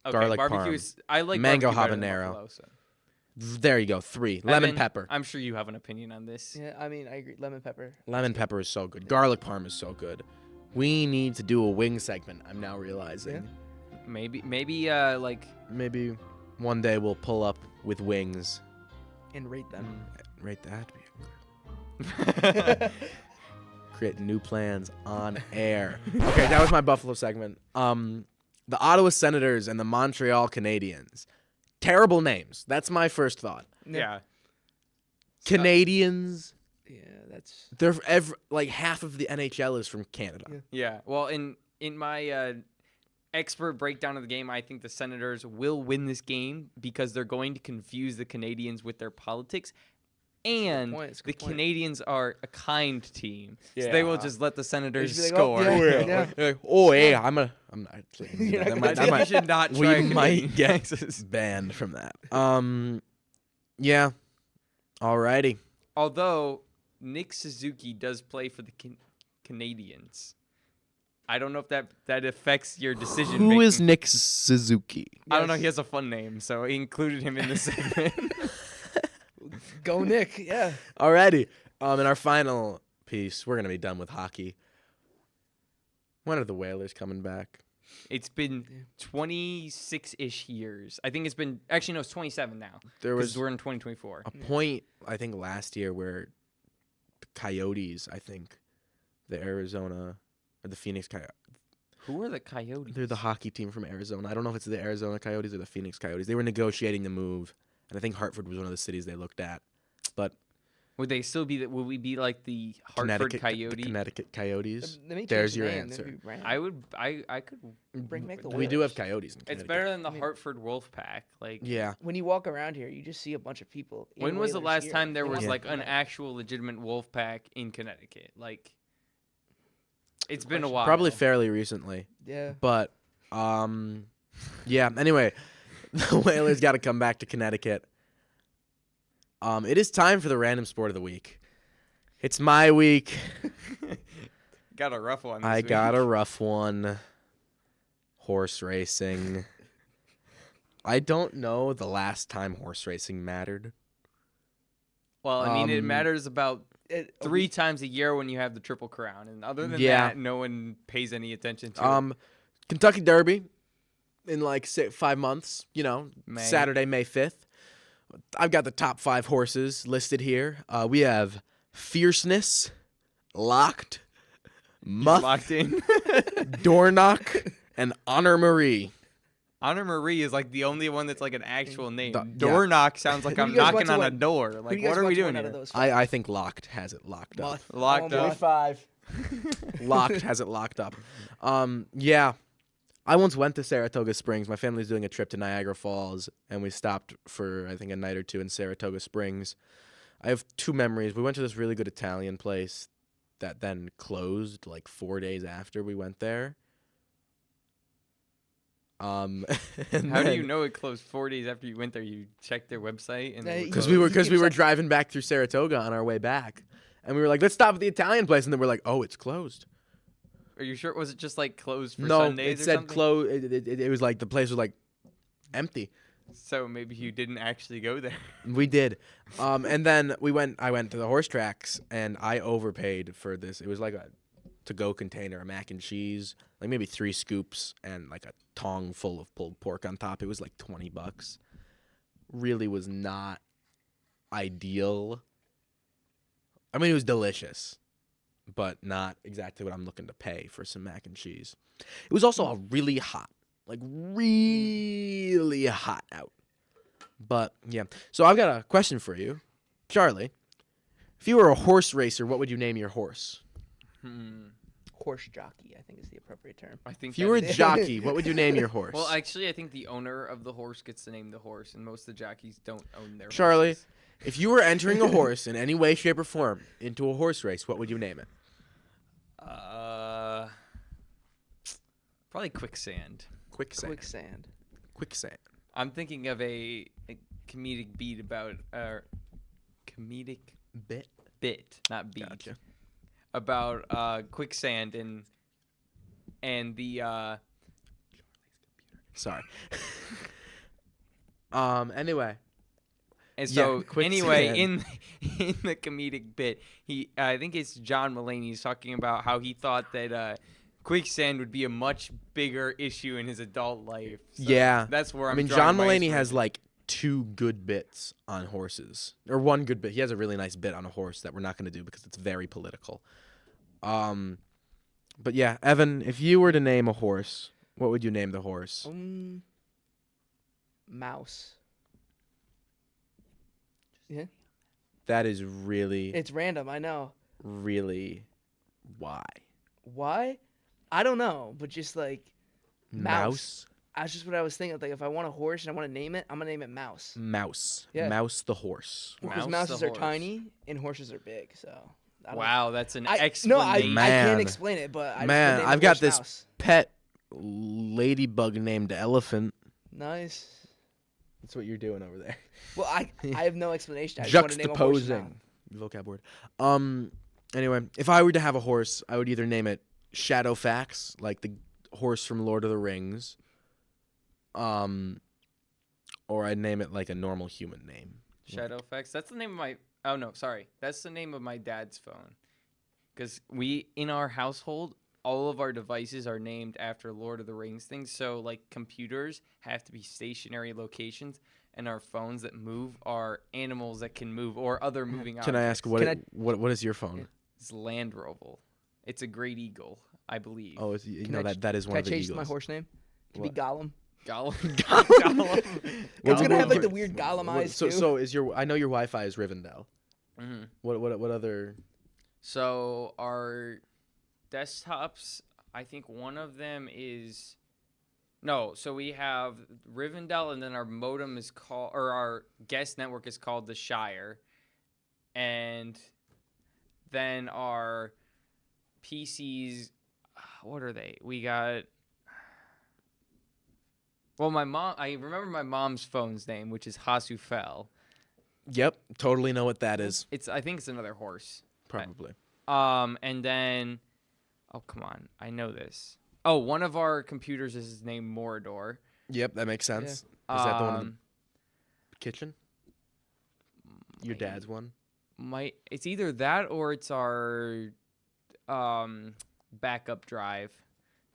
Speaker 3: Okay,
Speaker 1: Garlic
Speaker 3: barbecue
Speaker 1: parm.
Speaker 3: is. I like
Speaker 1: Mango
Speaker 3: barbecue better than
Speaker 1: habanero.
Speaker 3: Buffalo, so.
Speaker 1: There you go. 3 lemon
Speaker 3: Evan,
Speaker 1: pepper.
Speaker 3: I'm sure you have an opinion on this.
Speaker 2: Yeah, I mean, I agree. Lemon pepper.
Speaker 1: Lemon pepper is so good. Garlic parm is so good. We need to do a wing segment. I'm now realizing.
Speaker 3: Maybe like
Speaker 1: Maybe one day we'll pull up with wings.
Speaker 2: And rate them.
Speaker 1: Rate that. Create new plans on air. Okay, that was my Buffalo segment. The Ottawa Senators and the Montreal Canadiens. Terrible names. That's my first thought.
Speaker 3: yeah.
Speaker 1: Canadians.
Speaker 2: Yeah, that's.
Speaker 1: They're like half of the NHL is from Canada.
Speaker 2: Yeah.
Speaker 3: Yeah. Well, in my expert breakdown of the game, I think the Senators will win this game because they're going to confuse the Canadians with their politics. And
Speaker 2: point, it's a
Speaker 3: the
Speaker 2: good point.
Speaker 3: Canadians are a kind team, so they will
Speaker 1: Yeah.
Speaker 3: just let the Senators
Speaker 2: They just be like, oh,
Speaker 3: score.
Speaker 2: yeah.
Speaker 1: Like, oh, yeah, I'm not actually gonna do
Speaker 2: You're
Speaker 1: that.
Speaker 2: not
Speaker 1: That
Speaker 2: gonna
Speaker 1: might-
Speaker 3: You should not try
Speaker 1: we
Speaker 3: Canadian
Speaker 1: might get
Speaker 3: Texas.
Speaker 1: banned from that. Yeah. Alrighty.
Speaker 3: Although Nick Suzuki does play for the Canadians. I don't know if that affects your decision.
Speaker 1: Who is
Speaker 3: making.
Speaker 1: Nick Suzuki?
Speaker 3: I don't know.
Speaker 2: Yes.
Speaker 3: He has a fun name, so he included him in the segment.
Speaker 2: Go Nick. Yeah.
Speaker 1: Alrighty. In our final piece, we're gonna be done with hockey. When are the Whalers coming back?
Speaker 3: It's been 26-ish years. I think it's been actually no, it's 27 now.
Speaker 1: There was
Speaker 3: Because we're in 2024.
Speaker 1: a point I think last year where the Coyotes, I think, the Arizona or the Phoenix Coyotes.
Speaker 3: Who are the Coyotes?
Speaker 1: They're the hockey team from Arizona. I don't know if it's the Arizona Coyotes or the Phoenix Coyotes. They were negotiating the move, and I think Hartford was one of the cities they looked at. But
Speaker 3: Would they still be? Would we be like the Hartford
Speaker 1: the
Speaker 3: Coyotes?
Speaker 1: Connecticut Coyotes.
Speaker 2: Let me change
Speaker 1: There's
Speaker 2: the
Speaker 1: your
Speaker 2: name.
Speaker 1: answer.
Speaker 2: That'd be random.
Speaker 3: I would. I could.
Speaker 2: Bring back the
Speaker 1: We do have
Speaker 2: Whalers.
Speaker 1: Coyotes in
Speaker 3: It's
Speaker 1: Connecticut.
Speaker 3: better than the
Speaker 2: I mean-
Speaker 3: Hartford Wolfpack. Like,
Speaker 1: Yeah.
Speaker 2: When you walk around here, you just see a bunch of people. in
Speaker 3: when was the
Speaker 2: Whalers
Speaker 3: last
Speaker 2: gear.
Speaker 3: time there
Speaker 2: They
Speaker 3: was
Speaker 2: want
Speaker 3: like
Speaker 2: to
Speaker 3: an
Speaker 2: connect.
Speaker 3: actual legitimate Wolfpack in Connecticut? Like, it's
Speaker 2: Good
Speaker 3: been a
Speaker 2: question.
Speaker 3: while.
Speaker 1: Probably fairly recently.
Speaker 2: Yeah.
Speaker 1: But, yeah. Anyway, the Whalers got to come back to Connecticut. It is time for the random sport of the week. It's my week.
Speaker 3: Got a rough one.
Speaker 1: I got a rough one. Horse racing. I don't know the last time horse racing mattered.
Speaker 3: Well, I mean, it
Speaker 1: Um,
Speaker 3: matters about
Speaker 2: It-
Speaker 3: 3 times a year when you have the Triple Crown, and other than
Speaker 1: Yeah.
Speaker 3: that, no one pays any attention to it.
Speaker 1: Kentucky Derby in like 5 months,
Speaker 3: May.
Speaker 1: Saturday, May 5th. I've got the top 5 horses listed here. We have Fierceness, Locked, Muff,
Speaker 3: Locked in.
Speaker 1: Dornock, and Honor Marie.
Speaker 3: Honor Marie is like the only one that's like an actual name.
Speaker 1: Yeah.
Speaker 3: Door knock sounds like
Speaker 2: Who
Speaker 3: I'm
Speaker 2: you guys want
Speaker 3: knocking
Speaker 2: to
Speaker 3: on a
Speaker 2: win?
Speaker 3: door.
Speaker 2: Who
Speaker 3: Like,
Speaker 2: you guys
Speaker 3: what are we
Speaker 2: want to
Speaker 3: doing
Speaker 2: win out of
Speaker 3: here?
Speaker 2: those five?
Speaker 1: I think Locked has it locked up.
Speaker 2: Muff.
Speaker 3: Locked
Speaker 2: Oh,
Speaker 3: up.
Speaker 2: Muff.
Speaker 1: 5. Locked has it locked up. Yeah. I once went to Saratoga Springs. My family's doing a trip to Niagara Falls, and we stopped for, I think, a night or two in Saratoga Springs. I have 2 memories. We went to this really good Italian place that then closed like 4 days after we went there. And
Speaker 3: How do you know it closed 4 days after you went there? You checked their website and
Speaker 2: Yeah,
Speaker 1: Because
Speaker 2: You
Speaker 1: we
Speaker 2: keep
Speaker 1: were
Speaker 2: some-
Speaker 1: driving back through Saratoga on our way back, and we were like, let's stop at the Italian place, and then we're like, oh, it's closed.
Speaker 3: Are you sure? Was it just like closed for
Speaker 1: No,
Speaker 3: Sundays
Speaker 1: it
Speaker 3: or
Speaker 1: said
Speaker 3: something?
Speaker 1: closed. It was like the place was like empty.
Speaker 3: So maybe you didn't actually go there.
Speaker 1: We did, and then I went to the horse tracks, and I overpaid for this. It was like a to-go container, of mac and cheese, like maybe 3 scoops, and like a tong full of pulled pork on top. It was like $20. Really was not ideal. I mean, it was delicious, but not exactly what I'm looking to pay for some mac and cheese. It was also a really hot, like really hot out. But yeah, so I've got a question for you, Charlie. If you were a horse racer, what would you name your horse?
Speaker 2: Horse jockey, I think is the appropriate term.
Speaker 3: I think
Speaker 1: If you were a
Speaker 3: that-
Speaker 1: jockey, what would you name your horse?
Speaker 3: Well, actually, I think the owner of the horse gets to name the horse, and most of the jockeys don't own their
Speaker 1: Charlie,
Speaker 3: horses.
Speaker 1: if you were entering a horse in any way, shape, or form into a horse race, what would you name it?
Speaker 3: Probably quicksand.
Speaker 1: Quicksand.
Speaker 2: Quicksand.
Speaker 1: Quicksand.
Speaker 3: I'm thinking of a comedic beat about comedic bit, not beat,
Speaker 1: Gotcha.
Speaker 3: about quicksand and the
Speaker 1: Sorry. Anyway.
Speaker 3: and
Speaker 1: Yeah,
Speaker 3: so anyway
Speaker 1: quicksand.
Speaker 3: in the comedic bit, I think it's John Mulaney. He's talking about how he thought that quicksand would be a much bigger issue in his adult life. So
Speaker 1: Yeah.
Speaker 3: that's where
Speaker 1: I
Speaker 3: I'm
Speaker 1: mean,
Speaker 3: drawing
Speaker 1: John
Speaker 3: my
Speaker 1: Mulaney has
Speaker 3: inspiration.
Speaker 1: like 2 good bits on horses, or 1 good bit. He has a really nice bit on a horse that we're not going to do because it's very political. But yeah, Evan, if you were to name a horse, what would you name the horse?
Speaker 2: Mouse. Yeah.
Speaker 1: That is really,
Speaker 2: It's random, I know.
Speaker 1: really why?
Speaker 2: Why? I don't know, but just like
Speaker 1: Mouse.
Speaker 2: that's just what I was thinking. Like if I want a horse and I want to name it, I'm gonna name it Mouse.
Speaker 1: Mouse.
Speaker 2: Yeah.
Speaker 1: Mouse the horse.
Speaker 2: Because
Speaker 3: Mouse the
Speaker 2: mouses are
Speaker 3: horse.
Speaker 2: tiny and horses are big, so. I don't-
Speaker 3: Wow, that's an
Speaker 2: No,
Speaker 3: explanation.
Speaker 2: I can't
Speaker 1: Man.
Speaker 2: explain it, but I just
Speaker 1: Man,
Speaker 2: would name
Speaker 1: I've
Speaker 2: the
Speaker 1: got
Speaker 2: horse
Speaker 1: this
Speaker 2: Mouse.
Speaker 1: pet ladybug named Elephant.
Speaker 2: Nice.
Speaker 1: That's what you're doing over there.
Speaker 2: Well, I have no explanation. I just want to name a horse
Speaker 1: Juxtaposing. Vocab word. Anyway, if I were to have a horse, I would either name it Shadowfax, like the horse from Lord of the Rings, or I'd name it like a normal human name.
Speaker 3: Shadowfax. That's the name of my. Oh no, sorry. That's the name of my dad's phone. Because we in our household, all of our devices are named after Lord of the Rings things. So like computers have to be stationary locations, and our phones that move are animals that can move or other moving objects.
Speaker 1: Can I ask
Speaker 2: Can
Speaker 1: what is your phone?
Speaker 3: It's Land Rover. It's a great eagle. I believe.
Speaker 1: Oh, that is one
Speaker 2: Can I
Speaker 1: of the
Speaker 2: change
Speaker 1: Eagles.
Speaker 2: my horse name? It could be
Speaker 1: What?
Speaker 2: Gollum.
Speaker 3: Gollum.
Speaker 2: It's gonna have like the
Speaker 1: Gollum.
Speaker 2: weird Gollum eyes
Speaker 1: So
Speaker 2: too.
Speaker 1: so is your? I know your Wi-Fi is Rivendell.
Speaker 3: hmm
Speaker 1: What other?
Speaker 3: So our desktops, I think one of them is no. So we have Rivendell, and then our modem is called, or our guest network is called the Shire, and then our PCs. What are they? We got. Well, my mom. I remember my mom's phone's name, which is Hasufel.
Speaker 1: Yep, totally know what that is.
Speaker 3: I think it's another horse.
Speaker 1: Probably.
Speaker 3: And then, oh come on, I know this. Oh, one of our computers is named Morador.
Speaker 1: Yep, that makes sense. Is that the one in the kitchen? Your
Speaker 3: might-
Speaker 1: dad's one?
Speaker 3: It's either that or it's our backup drive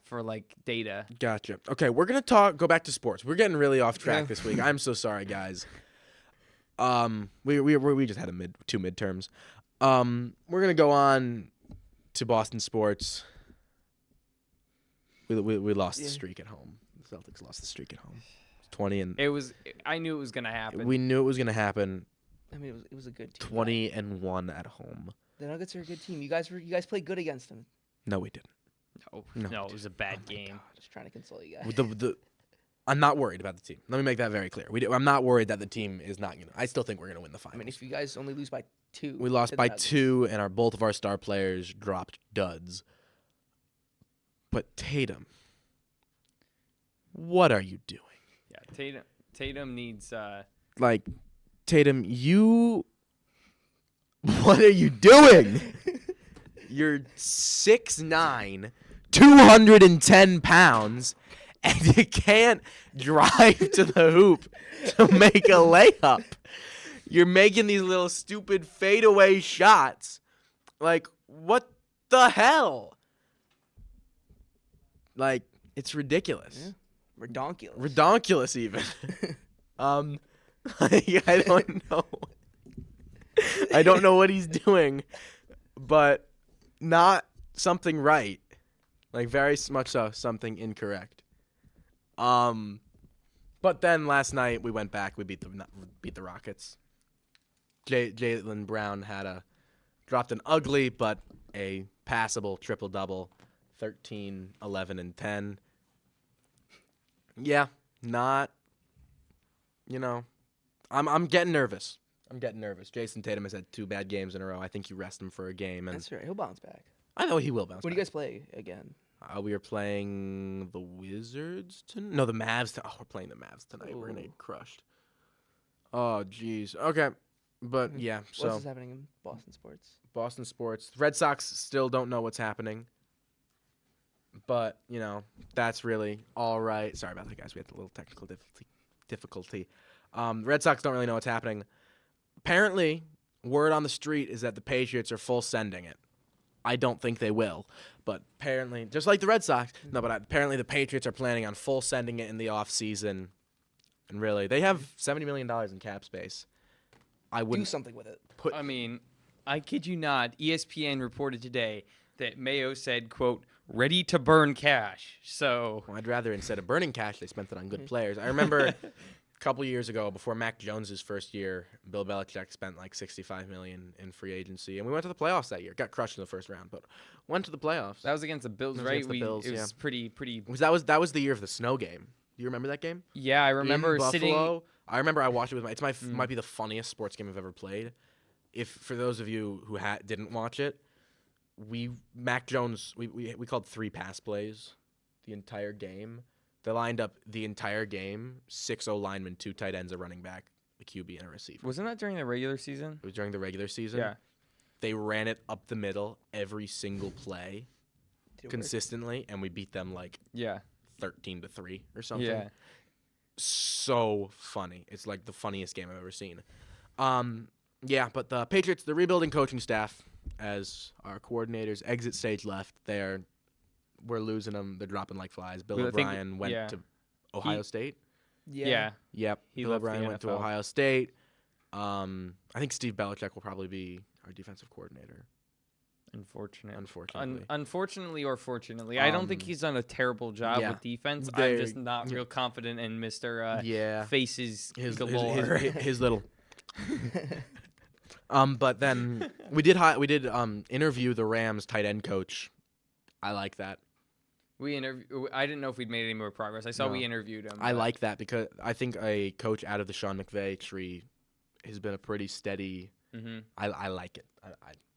Speaker 3: for like data.
Speaker 1: Gotcha. Okay, we're gonna go back to sports. We're getting really off track this week. I'm so sorry, guys. We just had two midterms. We're gonna go on to Boston sports. We lost the streak at home. The Celtics lost the streak at home. 20 and
Speaker 3: I knew it was gonna happen.
Speaker 1: we knew it was gonna happen.
Speaker 2: I mean, it was a good team.
Speaker 1: 20-1 at home.
Speaker 2: The Nuggets are a good team. You guys played good against them.
Speaker 1: No, we didn't.
Speaker 3: No, it was a bad game.
Speaker 2: Just trying to console you guys.
Speaker 1: I'm not worried about the team. Let me make that very clear. I'm not worried that the team is not gonna. I still think we're gonna win the finals.
Speaker 2: I mean, if you guys only lose by 2,
Speaker 1: We lost
Speaker 2: to the
Speaker 1: by
Speaker 2: Nuggets.
Speaker 1: 2, and both of our star players dropped duds. But Tatum, what are you doing?
Speaker 3: Yeah, Tatum needs.
Speaker 1: Like, Tatum, what are you doing? You're 6'9", 210 pounds, and you can't drive to the hoop to make a layup. You're making these little stupid fadeaway shots. Like, what the hell? Like, it's ridiculous.
Speaker 2: Yeah. Redonkulous.
Speaker 1: Redonkulous even. I don't know. I don't know what he's doing, but not something right. Like, very much so something incorrect. But then last night we went back. We beat the Rockets. Jaylen Brown dropped an ugly but a passable triple-double, 13, 11, and 10. Yeah, not, I'm getting nervous. Jason Tatum has had 2 bad games in a row. I think you rest him for a game, and
Speaker 2: That's right. He'll bounce back.
Speaker 1: I know he will bounce
Speaker 2: When
Speaker 1: back.
Speaker 2: do you guys play again?
Speaker 1: We are playing the Wizards tonight. No, the Mavs. We're playing the Mavs tonight. We're gonna
Speaker 2: Ooh.
Speaker 1: get crushed. Oh, jeez. Okay, but yeah.
Speaker 2: What
Speaker 1: So
Speaker 2: else is happening in Boston sports?
Speaker 1: Boston sports. Red Sox still don't know what's happening. But, that's really all right. Sorry about that, guys. We had a little technical difficulty. Red Sox don't really know what's happening. Apparently, word on the street is that the Patriots are full sending it. I don't think they will. But apparently, just like the Red Sox, apparently the Patriots are planning on full sending it in the offseason. And really, they have $70 million in cap space. I
Speaker 2: Do
Speaker 1: wouldn't
Speaker 2: something with it.
Speaker 3: I mean, I kid you not. ESPN reported today that Mayo said, "quote ready to burn cash." So
Speaker 1: I'd rather, instead of burning cash, they spent it on good players. I remember a couple years ago, before Mac Jones's first year, Bill Belichick spent like $65 million in free agency, and we went to the playoffs that year. Got crushed in the first round, but went to the playoffs.
Speaker 3: that was against the Bills,
Speaker 1: It was
Speaker 3: right?
Speaker 1: against the Bills,
Speaker 3: it was
Speaker 1: yeah.
Speaker 3: pretty.
Speaker 1: That was the year of the snow game. Do you remember that game?
Speaker 3: Yeah, I remember
Speaker 1: in
Speaker 3: sitting.
Speaker 1: Buffalo. I remember I watched it with might be the funniest sports game I've ever played. If for those of you who didn't watch it, Mac Jones we called 3 pass plays the entire game. They lined up the entire game, 6 O-linemen, 2 tight ends, a running back, a QB, and a receiver.
Speaker 3: Wasn't that during the regular season?
Speaker 1: It was during the regular season.
Speaker 3: Yeah.
Speaker 1: They ran it up the middle every single play
Speaker 2: Did it work?
Speaker 1: consistently, and we beat them like
Speaker 3: Yeah.
Speaker 1: 13-3 or something.
Speaker 3: Yeah.
Speaker 1: So funny. It's like the funniest game I've ever seen. Yeah, but the Patriots, the rebuilding coaching staff, as our coordinators exit stage left, we're losing them. They're dropping like flies. Bill
Speaker 3: Well, I think-
Speaker 1: O'Brien went
Speaker 3: yeah.
Speaker 1: to Ohio State.
Speaker 3: Yeah.
Speaker 1: Yep.
Speaker 3: He
Speaker 1: Bill
Speaker 3: left the
Speaker 1: O'Brien went to
Speaker 3: NFL.
Speaker 1: Ohio State. I think Steve Belichick will probably be our defensive coordinator. Unfortunately.
Speaker 3: Unfortunately or fortunately, I don't think he's done a terrible job with defense. I'm just not real confident in Mr. Faces galore.
Speaker 1: His little. But then we did interview the Rams tight end coach. I like that.
Speaker 3: I didn't know if we'd made any more progress. I saw we interviewed him.
Speaker 1: I like that because I think a coach out of the Sean McVay tree has been a pretty steady.
Speaker 3: Mm-hmm.
Speaker 1: I like it.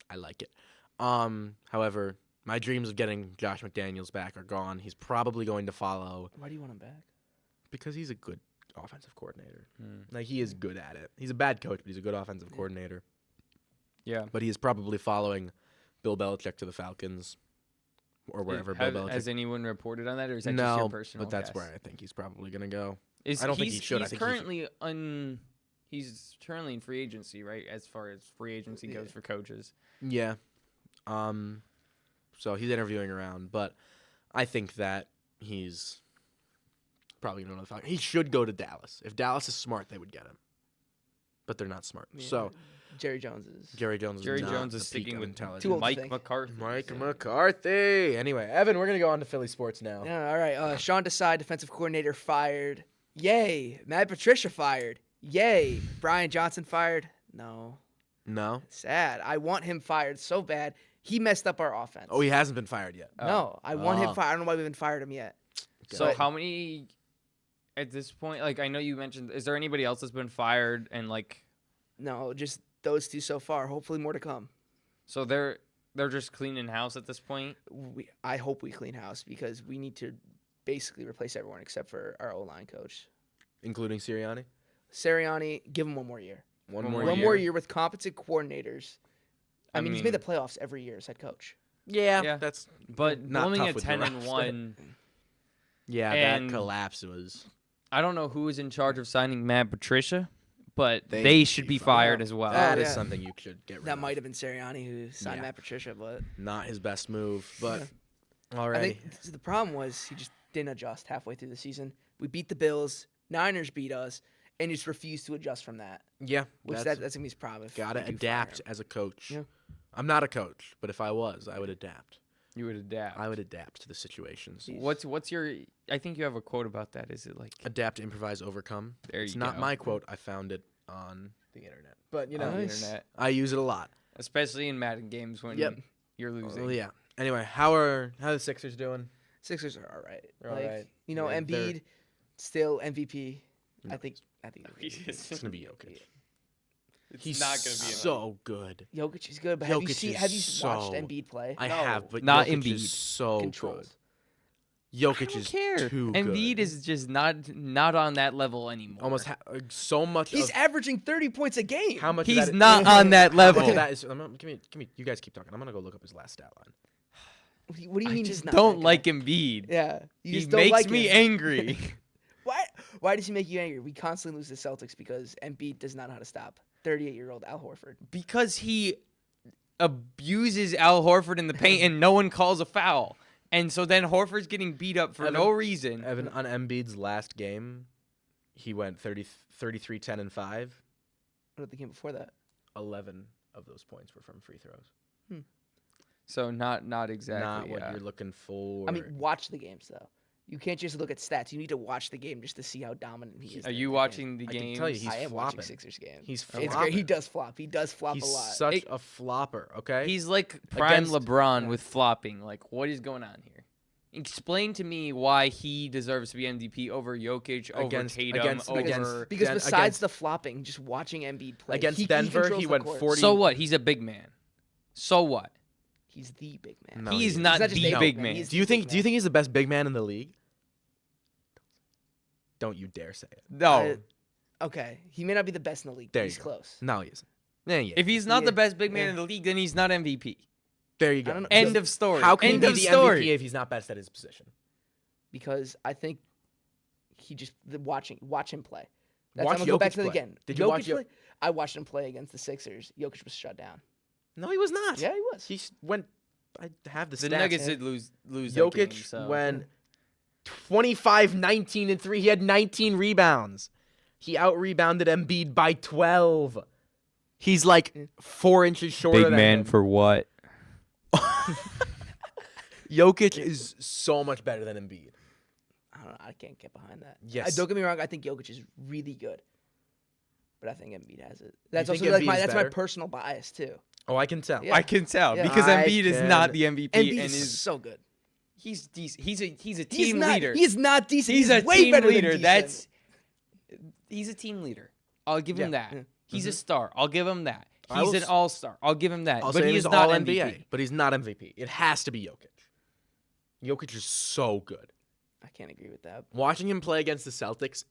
Speaker 1: I like it. However, my dreams of getting Josh McDaniels back are gone. He's probably going to follow.
Speaker 2: Why do you want him back?
Speaker 1: Because he's a good offensive coordinator. Like, he is good at it. He's a bad coach, but he's a good offensive coordinator.
Speaker 3: Yeah.
Speaker 1: But he is probably following Bill Belichick to the Falcons or wherever Bill Belichick.
Speaker 3: Has anyone reported on that, or is that
Speaker 1: no,
Speaker 3: just your personal
Speaker 1: but that's
Speaker 3: guess?
Speaker 1: where I think he's probably going to go.
Speaker 3: I
Speaker 1: don't think he should.
Speaker 3: He's currently in free agency, right? As far as free agency goes for coaches.
Speaker 1: Yeah. So he's interviewing around, but I think that he's probably going to go to the Falcons. He should go to Dallas. If Dallas is smart, they would get him. But they're not smart.
Speaker 2: Yeah.
Speaker 1: So
Speaker 2: Jerry Jones is.
Speaker 1: Jerry Jones is
Speaker 3: sticking with
Speaker 1: intelligence.
Speaker 2: Too old to
Speaker 3: Mike
Speaker 2: think.
Speaker 3: McCarthy.
Speaker 1: Mike McCarthy. Anyway, Evan, we're going to go on to Philly sports now.
Speaker 2: Yeah, all right. Sean Desai, defensive coordinator, fired. Yay. Matt Patricia fired. Yay. Brian Johnson fired. No. Sad. I want him fired so bad. He messed up our offense.
Speaker 1: Oh, he hasn't been fired yet.
Speaker 2: No, I want him fired. I don't know why we haven't fired him yet.
Speaker 3: So how many at this point? Like, I know you mentioned. Is there anybody else that's been fired and like?
Speaker 2: No, just those two so far. Hopefully more to come.
Speaker 3: So they're just cleaning house at this point.
Speaker 2: I hope we clean house because we need to basically replace everyone except for our O-line coach,
Speaker 1: Including Sirianni?
Speaker 2: Sirianni. Give him one more year.
Speaker 1: One
Speaker 2: One more year with competent coordinators. I mean, he's made the playoffs every year as head coach.
Speaker 1: Yeah. That's
Speaker 3: but
Speaker 1: not
Speaker 3: only
Speaker 1: tough
Speaker 3: at
Speaker 1: with
Speaker 3: 10-1.
Speaker 1: Yeah,
Speaker 3: And
Speaker 1: that collapse was.
Speaker 3: I don't know who is in charge of signing Matt Patricia, but
Speaker 1: They
Speaker 3: they
Speaker 1: should
Speaker 3: should
Speaker 1: be
Speaker 3: be
Speaker 1: fired.
Speaker 3: fired as well.
Speaker 1: That is
Speaker 2: yeah.
Speaker 1: something you should get rid
Speaker 2: That
Speaker 1: of.
Speaker 2: might have been Sirianni who signed
Speaker 1: Yeah.
Speaker 2: Matt Patricia, but
Speaker 1: Not his best move, but
Speaker 2: I
Speaker 1: already.
Speaker 2: think the problem was he just didn't adjust halfway through the season. We beat the Bills, Niners beat us, and just refused to adjust from that.
Speaker 1: Yeah,
Speaker 2: Which that's gonna be his problem.
Speaker 1: gotta adapt as a coach.
Speaker 2: Yeah.
Speaker 1: I'm not a coach, but if I was, I would adapt.
Speaker 3: You would adapt.
Speaker 1: I would adapt to the situations.
Speaker 3: What's your? I think you have a quote about that. Is it like
Speaker 1: Adapt, improvise, overcome.
Speaker 3: There
Speaker 1: It's
Speaker 3: you
Speaker 1: not
Speaker 3: go.
Speaker 1: my quote. I found it on the internet, but you know,
Speaker 3: on the
Speaker 2: Nice.
Speaker 3: internet,
Speaker 1: I use it a lot.
Speaker 3: especially in Madden games when
Speaker 2: Yep.
Speaker 3: you're losing?
Speaker 1: Well, yeah. Anyway, how are the Sixers doing?
Speaker 2: Sixers are all right.
Speaker 1: They're all right.
Speaker 2: You know,
Speaker 1: Yeah, they're-
Speaker 2: Embiid still MVP.
Speaker 1: No,
Speaker 2: I think
Speaker 1: It's gonna be Jokic.
Speaker 3: It's
Speaker 1: He's
Speaker 3: not gonna be
Speaker 1: so good.
Speaker 2: Jokic is good, but have you
Speaker 1: Jokic
Speaker 2: have you
Speaker 1: is
Speaker 2: watched
Speaker 1: so-
Speaker 2: Embiid play?
Speaker 1: I
Speaker 2: No.
Speaker 1: have, but
Speaker 3: Not
Speaker 1: Jokic
Speaker 3: Embiid.
Speaker 1: is so
Speaker 2: Controlled.
Speaker 1: good. Jokic
Speaker 3: I don't
Speaker 1: is
Speaker 3: care.
Speaker 1: too
Speaker 3: Embiid
Speaker 1: good.
Speaker 3: is just not on that level anymore.
Speaker 1: Almost so much.
Speaker 2: He's
Speaker 1: of,
Speaker 2: averaging 30 points a game.
Speaker 1: how much?
Speaker 3: He's
Speaker 1: of that
Speaker 3: not on that
Speaker 1: How much
Speaker 3: level.
Speaker 1: of that is? Give me. You guys keep talking. I'm gonna go look up his last stat line.
Speaker 2: What do you
Speaker 3: I
Speaker 2: mean
Speaker 3: just
Speaker 2: he's not
Speaker 3: don't
Speaker 2: that
Speaker 3: like
Speaker 2: guy?
Speaker 3: Embiid.
Speaker 2: Yeah, you
Speaker 3: He
Speaker 2: just don't
Speaker 3: makes
Speaker 2: like
Speaker 3: me
Speaker 2: him.
Speaker 3: angry
Speaker 2: Why does he make you angry? We constantly lose the Celtics because Embiid does not know how to stop 38-year-old Al Horford.
Speaker 3: because he abuses Al Horford in the paint and no one calls a foul. And so then Horford's getting beat up for no reason.
Speaker 1: Evan, on Embiid's last game, he went 33, 10, and 5.
Speaker 2: What about the game before that?
Speaker 1: 11 of those points were from free throws.
Speaker 3: So not exactly.
Speaker 1: Not what
Speaker 3: yeah.
Speaker 1: you're looking for.
Speaker 2: I mean, watch the games though. You can't just look at stats. You need to watch the game just to see how dominant he is.
Speaker 3: Are
Speaker 2: in
Speaker 3: you
Speaker 2: the
Speaker 3: watching the
Speaker 1: I can
Speaker 3: game?
Speaker 1: tell you he's
Speaker 2: I am
Speaker 1: flopping.
Speaker 2: watching Sixers games.
Speaker 1: He's
Speaker 2: It's great. He
Speaker 1: flopping.
Speaker 2: does flop. He does flop
Speaker 1: He's
Speaker 2: a lot.
Speaker 1: such a flopper. Okay.
Speaker 3: He's like prime
Speaker 1: Against-
Speaker 3: LeBron with flopping. Like, what is going on here? Explain to me why he deserves to be MVP over Jokic, over
Speaker 1: Against-
Speaker 3: Tatum,
Speaker 1: against-
Speaker 3: over.
Speaker 1: against-
Speaker 2: because
Speaker 1: Dan-
Speaker 2: besides
Speaker 1: against-
Speaker 2: the flopping, just watching Embiid play
Speaker 1: Against
Speaker 2: he
Speaker 1: Denver,
Speaker 2: controls
Speaker 1: he
Speaker 2: the
Speaker 1: went
Speaker 2: court.
Speaker 1: 40
Speaker 3: So what? He's a big man. So what?
Speaker 2: He's the big man.
Speaker 1: No,
Speaker 3: He's
Speaker 1: he isn't.
Speaker 3: not
Speaker 2: He's not just
Speaker 3: the
Speaker 2: a
Speaker 3: big
Speaker 2: man,
Speaker 3: man.
Speaker 2: he's-
Speaker 1: Do you think he's the best big man in the league? Don't you dare say it.
Speaker 3: No.
Speaker 2: Okay, he may not be the best in the league, but
Speaker 1: There
Speaker 2: he's
Speaker 1: you go.
Speaker 2: close.
Speaker 1: No, he isn't. Yeah, yeah.
Speaker 3: If he's not
Speaker 2: Yeah.
Speaker 3: the best big man
Speaker 2: Yeah.
Speaker 3: in the league, then he's not MVP.
Speaker 1: There you
Speaker 2: I
Speaker 1: go.
Speaker 2: don't know.
Speaker 3: End of story.
Speaker 1: How can
Speaker 3: End
Speaker 1: he
Speaker 3: of
Speaker 1: be the
Speaker 3: story.
Speaker 1: MVP if he's not best at his position?
Speaker 2: Because I think he just watch him play. That's,
Speaker 1: Watch
Speaker 2: I'm gonna go back
Speaker 1: Jokic
Speaker 2: to it
Speaker 1: play.
Speaker 2: again.
Speaker 1: Did you
Speaker 2: Jokic
Speaker 1: watch
Speaker 2: play? I watched him play against the Sixers. Jokic was shut down.
Speaker 1: No, he was not.
Speaker 2: Yeah, he was.
Speaker 1: He went. I have the
Speaker 3: The
Speaker 1: stats.
Speaker 3: Nuggets did lose that
Speaker 1: Jokic
Speaker 3: game, so.
Speaker 1: went 25, 19, and 3. He had 19 rebounds. He out-rebounded Embiid by 12. He's like 4 inches shorter than him.
Speaker 3: for what?
Speaker 1: Jokic is so much better than Embiid.
Speaker 2: I don't know. I can't get behind that.
Speaker 1: Yes.
Speaker 2: Don't get me wrong. I think Jokic is really good, but I think Embiid has it. That's
Speaker 1: think
Speaker 2: also like
Speaker 1: Embiid
Speaker 2: my
Speaker 1: is
Speaker 2: that's my
Speaker 1: better?
Speaker 2: personal bias too.
Speaker 1: Oh, I can tell.
Speaker 2: Yeah.
Speaker 3: I can tell
Speaker 2: Yeah.
Speaker 3: because
Speaker 1: I
Speaker 3: Embiid is
Speaker 1: can-
Speaker 3: not the MVP
Speaker 2: Embiid
Speaker 3: and
Speaker 2: is
Speaker 3: is
Speaker 2: so good.
Speaker 3: he's decent. He's a
Speaker 2: He's
Speaker 3: team
Speaker 2: not,
Speaker 3: leader.
Speaker 2: He is not decent.
Speaker 3: He's a
Speaker 2: way
Speaker 3: team
Speaker 2: better
Speaker 3: leader.
Speaker 2: Than decent.
Speaker 3: He's a team leader. I'll give him
Speaker 1: Yeah.
Speaker 3: that.
Speaker 2: Yeah.
Speaker 3: He's a star. I'll give him that.
Speaker 1: I
Speaker 3: He's
Speaker 1: will
Speaker 3: an
Speaker 1: s-
Speaker 3: all-star. I'll give him that.
Speaker 1: I'll
Speaker 3: but
Speaker 1: say
Speaker 3: he
Speaker 1: he's
Speaker 3: is not
Speaker 1: all
Speaker 3: MVP.
Speaker 1: NBA, but he's not MVP. It has to be Jokic. Jokic is so good.
Speaker 2: I can't agree with that.
Speaker 1: Watching him play against the Celtics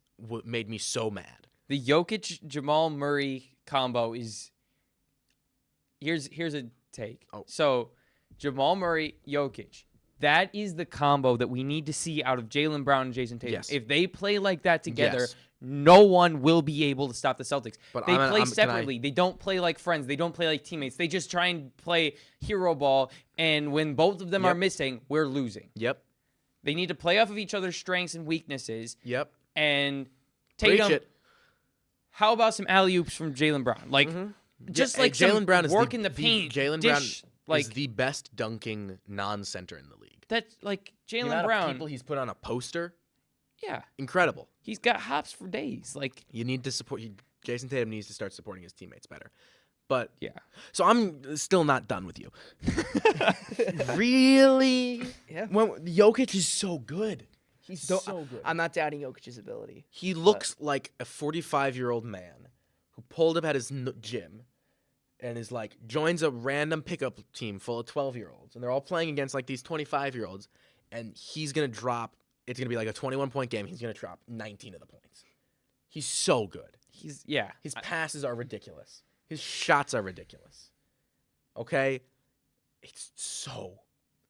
Speaker 1: made me so mad.
Speaker 3: The Jokic Jamal Murray combo is here's a take.
Speaker 1: Oh.
Speaker 3: So Jamal Murray, Jokic. That is the combo that we need to see out of Jaylen Brown and Jason Tatum.
Speaker 1: Yes.
Speaker 3: If they play like that together,
Speaker 1: Yes.
Speaker 3: no one will be able to stop the Celtics.
Speaker 1: But
Speaker 3: They
Speaker 1: I'm-
Speaker 3: play
Speaker 1: I'm- can I-
Speaker 3: separately. They don't play like friends. They don't play like teammates. They just try and play hero ball. And when both of them are
Speaker 1: Yep.
Speaker 3: missing, we're losing.
Speaker 1: Yep.
Speaker 3: They need to play off of each other's strengths and weaknesses.
Speaker 1: Yep.
Speaker 3: And
Speaker 1: Preach
Speaker 3: Tatum,
Speaker 1: it.
Speaker 3: how about some alley oops from Jaylen Brown? Like, just
Speaker 1: Yeah,
Speaker 3: like some
Speaker 1: Jaylen Brown is
Speaker 3: work in the paint.
Speaker 1: Jaylen
Speaker 3: dish,
Speaker 1: Brown
Speaker 3: like
Speaker 1: is the best dunking non-center in the league.
Speaker 3: that's like
Speaker 1: The
Speaker 3: Jaylen
Speaker 1: amount of
Speaker 3: Brown.
Speaker 1: people he's put on a poster,
Speaker 3: Yeah,
Speaker 1: incredible.
Speaker 3: he's got hops for days. Like,
Speaker 1: You need to support. Jason Tatum needs to start supporting his teammates better. But
Speaker 3: yeah,
Speaker 1: so I'm still not done with you. Really?
Speaker 2: Yeah.
Speaker 1: When Jokic is so good. He's
Speaker 2: So
Speaker 1: so good.
Speaker 2: I'm not doubting Jokic's ability.
Speaker 1: He looks like a 45-year-old man who pulled up at his gym and is like joins a random pickup team full of 12-year-olds, and they're all playing against like these 25-year-olds, and he's gonna drop. It's gonna be like a 21-point game. He's gonna drop 19 of the points. He's so good.
Speaker 3: His
Speaker 1: His passes are ridiculous. His shots are ridiculous. Okay, it's so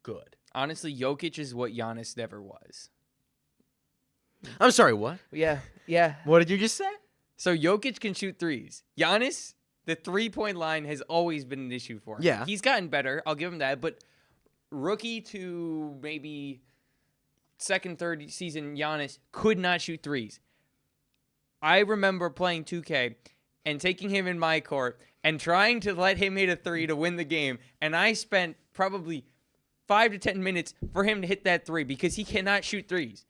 Speaker 1: good.
Speaker 3: honestly, Jokic is what Giannis never was.
Speaker 1: I'm sorry. What?
Speaker 2: Yeah. Yeah.
Speaker 1: What did you just say?
Speaker 3: So Jokic can shoot threes. Giannis, the 3-point line has always been an issue for him.
Speaker 1: Yeah.
Speaker 3: He's gotten better. I'll give him that. But rookie to maybe second, third season, Giannis could not shoot threes. I remember playing 2K and taking him in my court and trying to let him hit a three to win the game. And I spent probably 5 to 10 minutes for him to hit that three because he cannot shoot threes.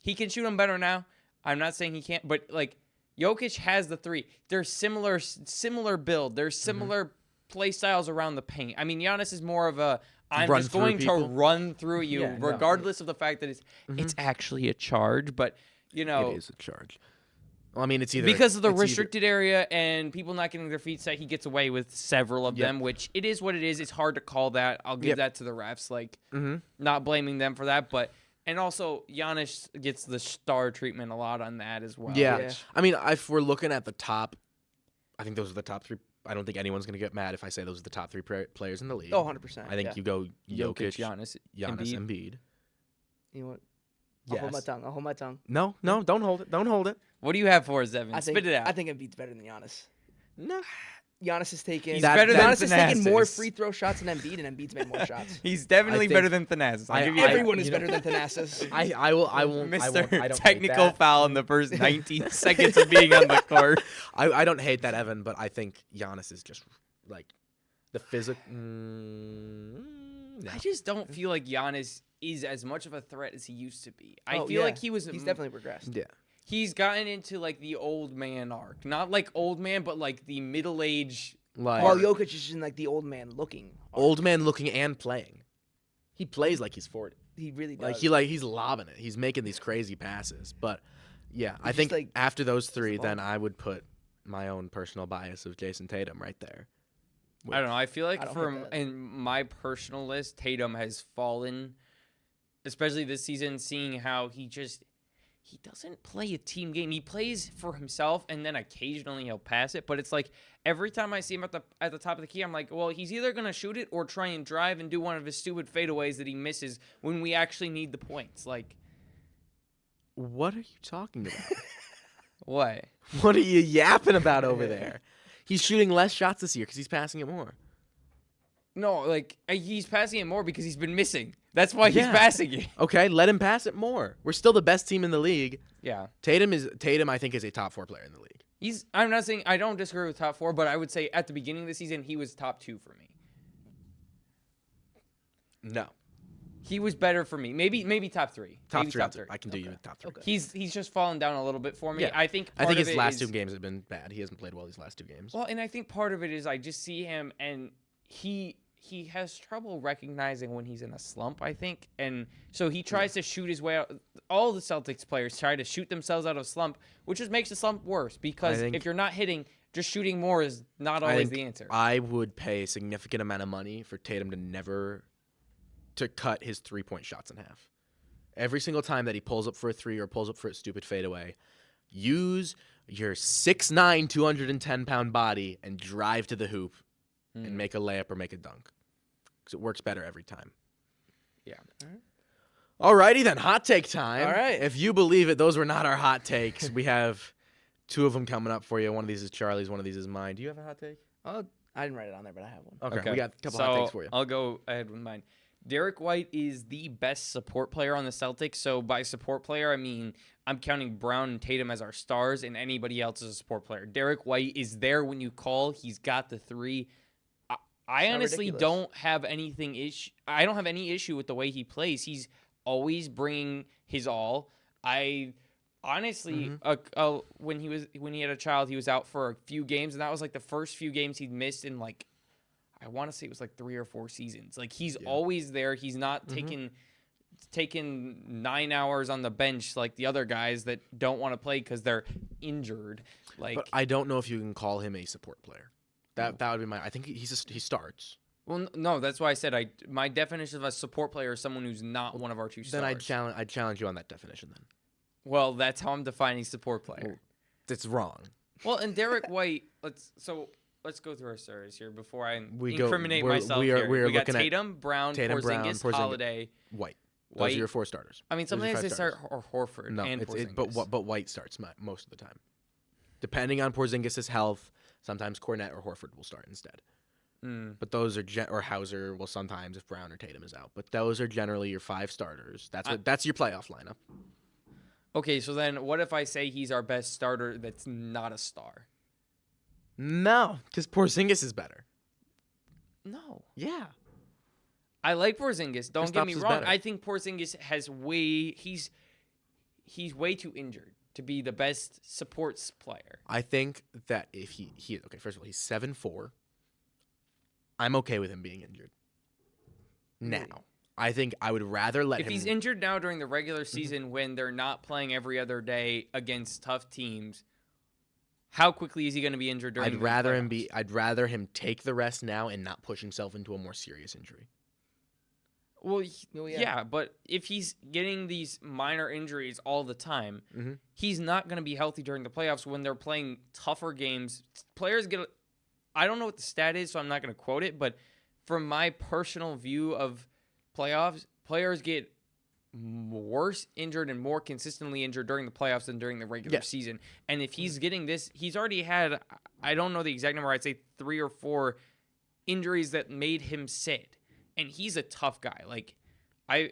Speaker 3: He can shoot them better now. I'm not saying he can't, but like Jokic has the three. They're similar build. There's similar play styles around the paint. I mean, Giannis is more of a I'm
Speaker 1: Run
Speaker 3: just
Speaker 1: through
Speaker 3: going to
Speaker 1: people.
Speaker 3: run through you,
Speaker 1: Yeah, no.
Speaker 3: regardless of the fact that it's actually a charge. But you know,
Speaker 1: It is a charge. Well, I mean, it's either
Speaker 3: because of the
Speaker 1: it's either-
Speaker 3: restricted area and people not getting their feet set, he gets away with several of
Speaker 1: Yep.
Speaker 3: them, which it is what it is. It's hard to call that. I'll give
Speaker 1: Yep.
Speaker 3: that to the refs. Like,
Speaker 1: Mhm.
Speaker 3: not blaming them for that, but and also Giannis gets the star treatment a lot on that as well.
Speaker 1: Yeah.
Speaker 2: Yeah.
Speaker 1: I mean, if we're looking at the top, I think those are the top three. I don't think anyone's going to get mad if I say those are the top three players in the league.
Speaker 2: Oh, 100%.
Speaker 1: I think
Speaker 2: yeah.
Speaker 1: you go Jokic,
Speaker 3: Giannis,
Speaker 1: Giannis,
Speaker 3: Embiid.
Speaker 1: Embiid.
Speaker 2: You know what? I'll hold my
Speaker 1: Yes.
Speaker 2: tongue. I'll hold my tongue.
Speaker 1: No, don't hold it. Don't hold it.
Speaker 3: What do you have for us, Evan?
Speaker 2: I think,
Speaker 3: Spit it out.
Speaker 2: I think Embiid's better than Giannis.
Speaker 1: No.
Speaker 2: Giannis is taking.
Speaker 3: He's
Speaker 1: better than
Speaker 2: Giannis has taken more
Speaker 3: Thanasis.
Speaker 2: free throw shots than Embiid, and Embiid's made more shots.
Speaker 3: He's definitely
Speaker 1: think-
Speaker 3: better than Thanasis. I'll
Speaker 1: I-
Speaker 3: give you
Speaker 1: I-
Speaker 3: that.
Speaker 2: Everyone is
Speaker 1: you know-
Speaker 2: better than Thanasis.
Speaker 1: I won't. I
Speaker 3: Mr.
Speaker 1: don't hate
Speaker 3: Technical
Speaker 1: that.
Speaker 3: foul in the first 19 seconds of being on the court.
Speaker 1: I don't hate that, Evan, but I think Giannis is just like the physical.
Speaker 3: I just don't feel like Giannis is as much of a threat as he used to be. I
Speaker 2: Oh,
Speaker 3: feel
Speaker 2: yeah.
Speaker 3: like he was.
Speaker 2: He's definitely regressed.
Speaker 1: Yeah.
Speaker 3: He's gotten into like the old man arc, not like old man, but like the middle age.
Speaker 1: Like
Speaker 2: While Jokic is in like the old man looking.
Speaker 1: old man looking and playing. He plays like he's 40.
Speaker 2: He really does.
Speaker 1: He's lobbing it. He's making these crazy passes. But yeah, I
Speaker 2: just,
Speaker 1: think
Speaker 2: like,
Speaker 1: after those three,
Speaker 2: ball.
Speaker 1: then I would put my own personal bias of Jason Tatum right there.
Speaker 3: I don't know. I feel
Speaker 2: I
Speaker 3: like
Speaker 2: don't
Speaker 3: for
Speaker 2: hate that.
Speaker 3: in my personal list, Tatum has fallen, especially this season. Seeing how he doesn't play a team game. He plays for himself, and then occasionally he'll pass it. But it's like every time I see him at the top of the key, I'm like, well, he's either gonna shoot it or try and drive and do one of his stupid fadeaways that he misses when we actually need the points. Like
Speaker 1: What are you talking about?
Speaker 3: what?
Speaker 1: What are you yapping about over there? He's shooting less shots this year because he's passing it more.
Speaker 3: No, like he's passing it more because he's been missing. That's why he's
Speaker 1: Yeah.
Speaker 3: passing it.
Speaker 1: Okay, let him pass it more. We're still the best team in the league.
Speaker 3: Yeah.
Speaker 1: Tatum, I think, is a top 4 player in the league.
Speaker 3: I'm not saying I don't disagree with top 4, but I would say at the beginning of the season he was top 2 for me.
Speaker 1: No.
Speaker 3: He was better for me. Maybe top 3.
Speaker 1: Top
Speaker 3: Maybe
Speaker 1: 3.
Speaker 3: top 3.
Speaker 1: I can do you with top 3.
Speaker 2: Okay.
Speaker 3: He's just fallen down a little bit for me.
Speaker 1: Yeah.
Speaker 3: I think
Speaker 1: his last
Speaker 3: is,
Speaker 1: 2 games have been bad. He hasn't played well these last 2 games.
Speaker 3: Well, and I think part of it is I just see him and he has trouble recognizing when he's in a slump, I think. And so he tries to shoot his way out. All the Celtics players try to shoot themselves out of slump, which just makes the slump worse because if you're not hitting, just shooting more is not always the answer.
Speaker 1: I would pay a significant amount of money for Tatum to cut his 3-point shots in half. Every single time that he pulls up for a 3 or pulls up for a stupid fadeaway, use your 6'9", 210-pound body and drive to the hoop and make a layup or make a dunk. Because it works better every time.
Speaker 3: Yeah.
Speaker 1: Alrighty then, hot take time.
Speaker 2: All right.
Speaker 1: If you believe it, those were not our hot takes. We have 2 of them coming up for you. One of these is Charlie's, one of these is mine. Do you have a hot take?
Speaker 2: Oh, I didn't write it on there, but I have one.
Speaker 1: Okay. We got a couple hot takes for you.
Speaker 3: I'll go ahead with mine. Derek White is the best support player on the Celtics. So by support player, I mean I'm counting Brown and Tatum as our stars, and anybody else as a support player. Derek White is there when you call. He's got the 3. I honestly don't have anything I don't have any issue with the way he plays. He's always bringing his all. I honestly, when he had a child, he was out for a few games, and that was like the first few games he'd missed in like, I want to say it was like 3 or 4 seasons. Like he's always there. He's not taking 9 hours on the bench like the other guys that don't want to play because they're injured. Like,
Speaker 1: but I don't know if you can call him a support player. That would be I think he starts.
Speaker 3: Well, no, that's why I said my definition of a support player is someone who's not one of our 2 stars.
Speaker 1: Then I'd challenge you on that definition then.
Speaker 3: Well, that's how I'm defining support player.
Speaker 1: Well, that's wrong.
Speaker 3: Well, and Derek White, let's go through our stories here before I
Speaker 1: We
Speaker 3: myself here. We got
Speaker 1: looking at
Speaker 3: Tatum, Brown, Porzingis, Holiday,
Speaker 1: White. Those are your 4 starters.
Speaker 3: I mean, sometimes they start Horford and Porzingis.
Speaker 1: But White starts most of the time. Depending on Porzingis' health, sometimes Cornette or Horford will start instead. But those are or Hauser will sometimes if Brown or Tatum is out. But those are generally your 5 starters. That's your playoff lineup.
Speaker 3: Okay, so then what if I say he's our best starter that's not a star?
Speaker 1: No, because Porzingis is better.
Speaker 3: No.
Speaker 1: Yeah.
Speaker 3: I like Porzingis. Don't get me wrong.
Speaker 1: Better.
Speaker 3: I think Porzingis has he's way too injured to be the best supports player.
Speaker 1: I think that if he okay, first of all, he's 7'4". I'm okay with him being injured. Now, I think I would rather let him.
Speaker 3: If he's injured now during the regular season when they're not playing every other day against tough teams, how quickly is he going to be injured during?
Speaker 1: I'd rather him take the rest now and not push himself into a more serious injury.
Speaker 3: Well, yeah, but if he's getting these minor injuries all the time, he's not going to be healthy during the playoffs when they're playing tougher games. Players get. I don't know what the stat is, so I'm not going to quote it, but from my personal view of playoffs, players get worse injured and more consistently injured during the playoffs than during the regular season. And if he's getting this, he's already had, I don't know the exact number, I'd say 3 or 4 injuries that made him sit. And he's a tough guy. Like, I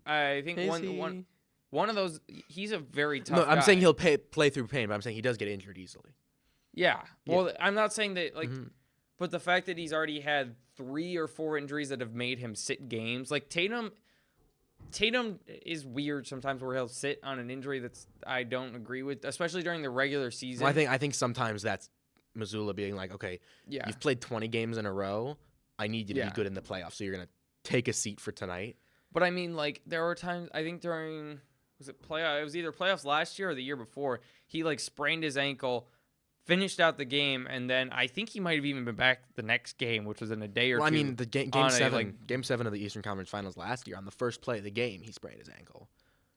Speaker 3: think one of those, he's a very tough guy.
Speaker 1: I'm saying he'll play through pain, but I'm saying he does get injured easily.
Speaker 3: Yeah. Well, I'm not saying that, like, but the fact that he's already had 3 or 4 injuries that have made him sit games, like Tatum is weird sometimes where he'll sit on an injury that's I don't agree with, especially during the regular season.
Speaker 1: Well, I think sometimes that's Missoula being like, okay, you've played 20 games in a row. I need you to be good in the playoffs, so you're gonna take a seat for tonight.
Speaker 3: But I mean, like, there were times I think during it was either playoffs last year or the year before, he like sprained his ankle, finished out the game, and then I think he might have even been back the next game, which was in a day or two.
Speaker 1: Well, I mean, the game 7 of the Eastern Conference Finals last year, on the first play of the game, he sprained his ankle.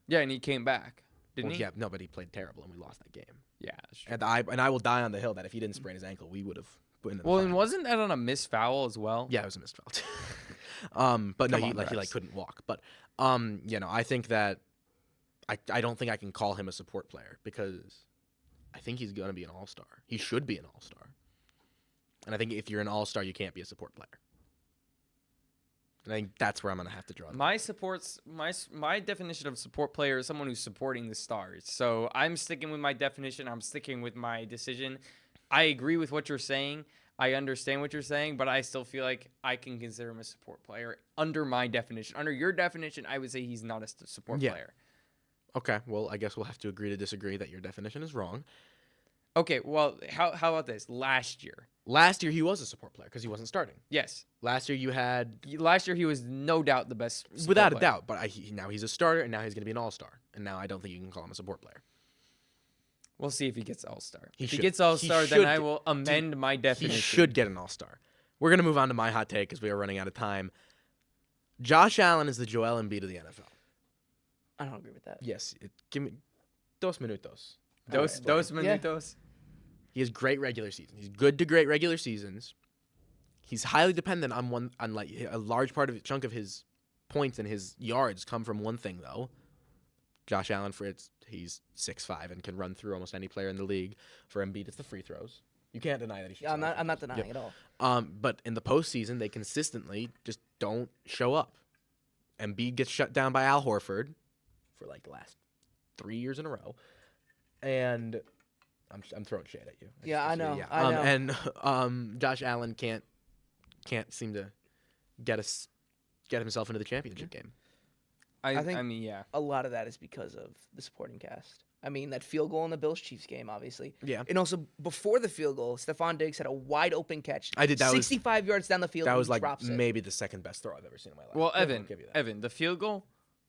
Speaker 3: Yeah, and he came back, didn't he?
Speaker 1: Yeah, no, but he played terrible, and we lost that game.
Speaker 3: Yeah, that's true.
Speaker 1: And I will die on the hill that if he didn't sprain his ankle, we would have.
Speaker 3: Well, and wasn't that on a missed foul as well?
Speaker 1: Yeah, it was a missed foul. But no, he couldn't walk. But I think that I don't think I can call him a support player because I think he's going to be an all-star. He should be an all-star. And I think if you're an all-star, you can't be a support player. And I think that's where I'm going to have to draw. My definition of support player is someone who's supporting the stars. So I'm sticking with my definition. I'm sticking with my decision. I agree with what you're saying.
Speaker 3: I understand what you're saying, but I still feel like I can consider him a support player under my definition. Under your definition, I would say he's not a support player.
Speaker 1: Okay, well, I guess we'll have to agree to disagree that your definition is wrong.
Speaker 3: Okay, well, how about this? Last year.
Speaker 1: Last year, he was a support player because he wasn't starting.
Speaker 3: Yes.
Speaker 1: Last year, you had...
Speaker 3: Last year, he was no doubt the best support
Speaker 1: Without a
Speaker 3: player.
Speaker 1: doubt, but now he's a starter, and now he's going to be an all-star. And now I don't think you can call him a support player.
Speaker 3: We'll see if he gets all-star.
Speaker 1: He
Speaker 3: If he
Speaker 1: should.
Speaker 3: gets all-star,
Speaker 1: He
Speaker 3: then
Speaker 1: should
Speaker 3: I
Speaker 1: get-
Speaker 3: will amend my definition.
Speaker 1: He should get an all-star. We're going to move on to my hot take because we are running out of time. Josh Allen is the Joel Embiid of the NFL.
Speaker 2: I don't agree with that.
Speaker 1: Yes. Give me 2 minutos.
Speaker 3: Dos
Speaker 2: Yeah.
Speaker 3: minutos.
Speaker 1: He has great regular seasons. He's good to great regular seasons. He's highly dependent on like a large chunk of his points and his yards come from one thing though. Josh Allen he's 6'5" and can run through almost any player in the league. For Embiid, it's the free throws. You can't deny that he shoots.
Speaker 2: Yeah, I'm not denying at all.
Speaker 1: But in the postseason, they consistently just don't show up. Embiid gets shut down by Al Horford for like the last 3 years in a row, and I'm throwing shade at you.
Speaker 2: Yeah, I know.
Speaker 1: Yeah.
Speaker 2: I know.
Speaker 1: And Josh Allen can't seem to get himself into the championship game.
Speaker 3: I
Speaker 2: think-
Speaker 3: mean, yeah.
Speaker 2: A lot of that is because of the supporting cast. I mean, that field goal in the Bills-Chiefs game, obviously.
Speaker 1: Yeah.
Speaker 2: And also, before the field goal, Stephon Diggs had a wide-open catch.
Speaker 1: I did. That was
Speaker 2: 65 yards down the field.
Speaker 1: that
Speaker 2: and
Speaker 1: was
Speaker 2: he
Speaker 1: like
Speaker 2: drops it.
Speaker 1: maybe the second best throw I've ever seen in my life.
Speaker 3: Well,
Speaker 1: I will
Speaker 3: Evan,
Speaker 1: give you that.
Speaker 3: Evan, the field goal.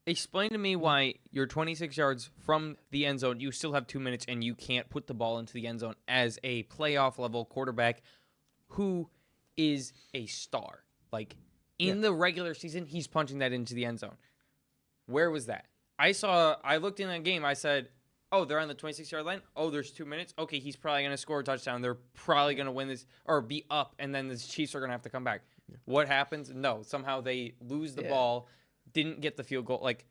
Speaker 3: Explain to me why you're 26 yards from the end zone. You still have 2 minutes, and you can't put the ball into the end zone as a playoff level quarterback who is a star. Like in the regular season, he's punching that into the end zone. Where was that? I looked in that game. I said, oh, they're on the 26-yard line. Oh, there's 2 minutes. Okay, he's probably going to score a touchdown. They're probably going to win this or be up, and then the Chiefs are going to have to come back. Yeah. What happens? No, somehow they lose the ball, didn't get the field goal. Like,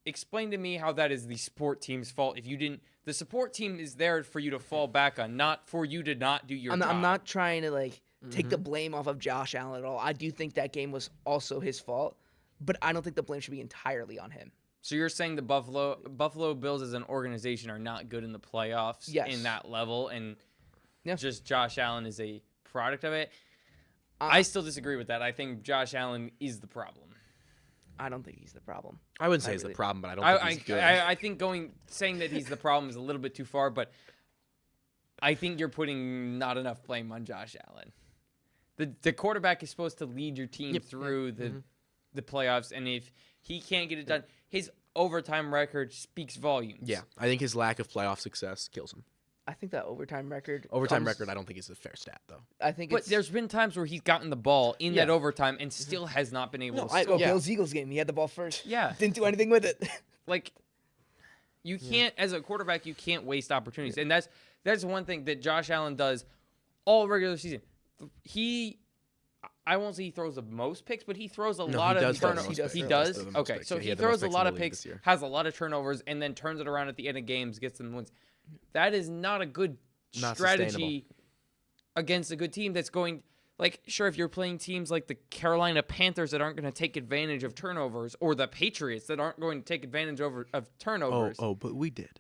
Speaker 3: explain to me how that is the support team's fault. If you didn't, the support team is there for you to fall back on, not for you to not do your job.
Speaker 2: I'm not trying to take the blame off of Josh Allen at all. I do think that game was also his fault, but I don't think the blame should be entirely on him.
Speaker 3: So you're saying the Buffalo Bills as an organization are not good in the playoffs in that level, and just Josh Allen is a product of it? I still disagree with that. I think Josh Allen is the problem.
Speaker 2: I don't think he's the problem.
Speaker 1: I wouldn't say he's the problem, but I don't think he's good.
Speaker 3: I think saying that he's the problem is a little bit too far, but I think you're putting not enough blame on Josh Allen. The quarterback is supposed to lead your team through the playoffs, and if he can't get it done, his overtime record speaks volumes.
Speaker 1: Yeah, I think his lack of playoff success kills him.
Speaker 2: I think that overtime record.
Speaker 1: I don't think is a fair stat though.
Speaker 2: I think,
Speaker 3: but there's been times where he's gotten the ball in that overtime and still has not been able to score.
Speaker 2: Bills-Eagles game, he had the ball first.
Speaker 3: Yeah,
Speaker 2: didn't do anything with it.
Speaker 3: Like, you can't, as a quarterback, you can't waste opportunities, and that's one thing that Josh Allen does all regular season. I won't say he throws the most picks, but he throws a lot of turnovers. He does. Okay, so he throws a lot of picks, has a lot of turnovers, and then turns it around at the end of games, gets them wins. That is not a good strategy against a good team that's going. Like, sure, if you're playing teams like the Carolina Panthers that aren't going to take advantage of turnovers, or the Patriots that aren't going to take advantage of turnovers.
Speaker 1: Oh, but we did.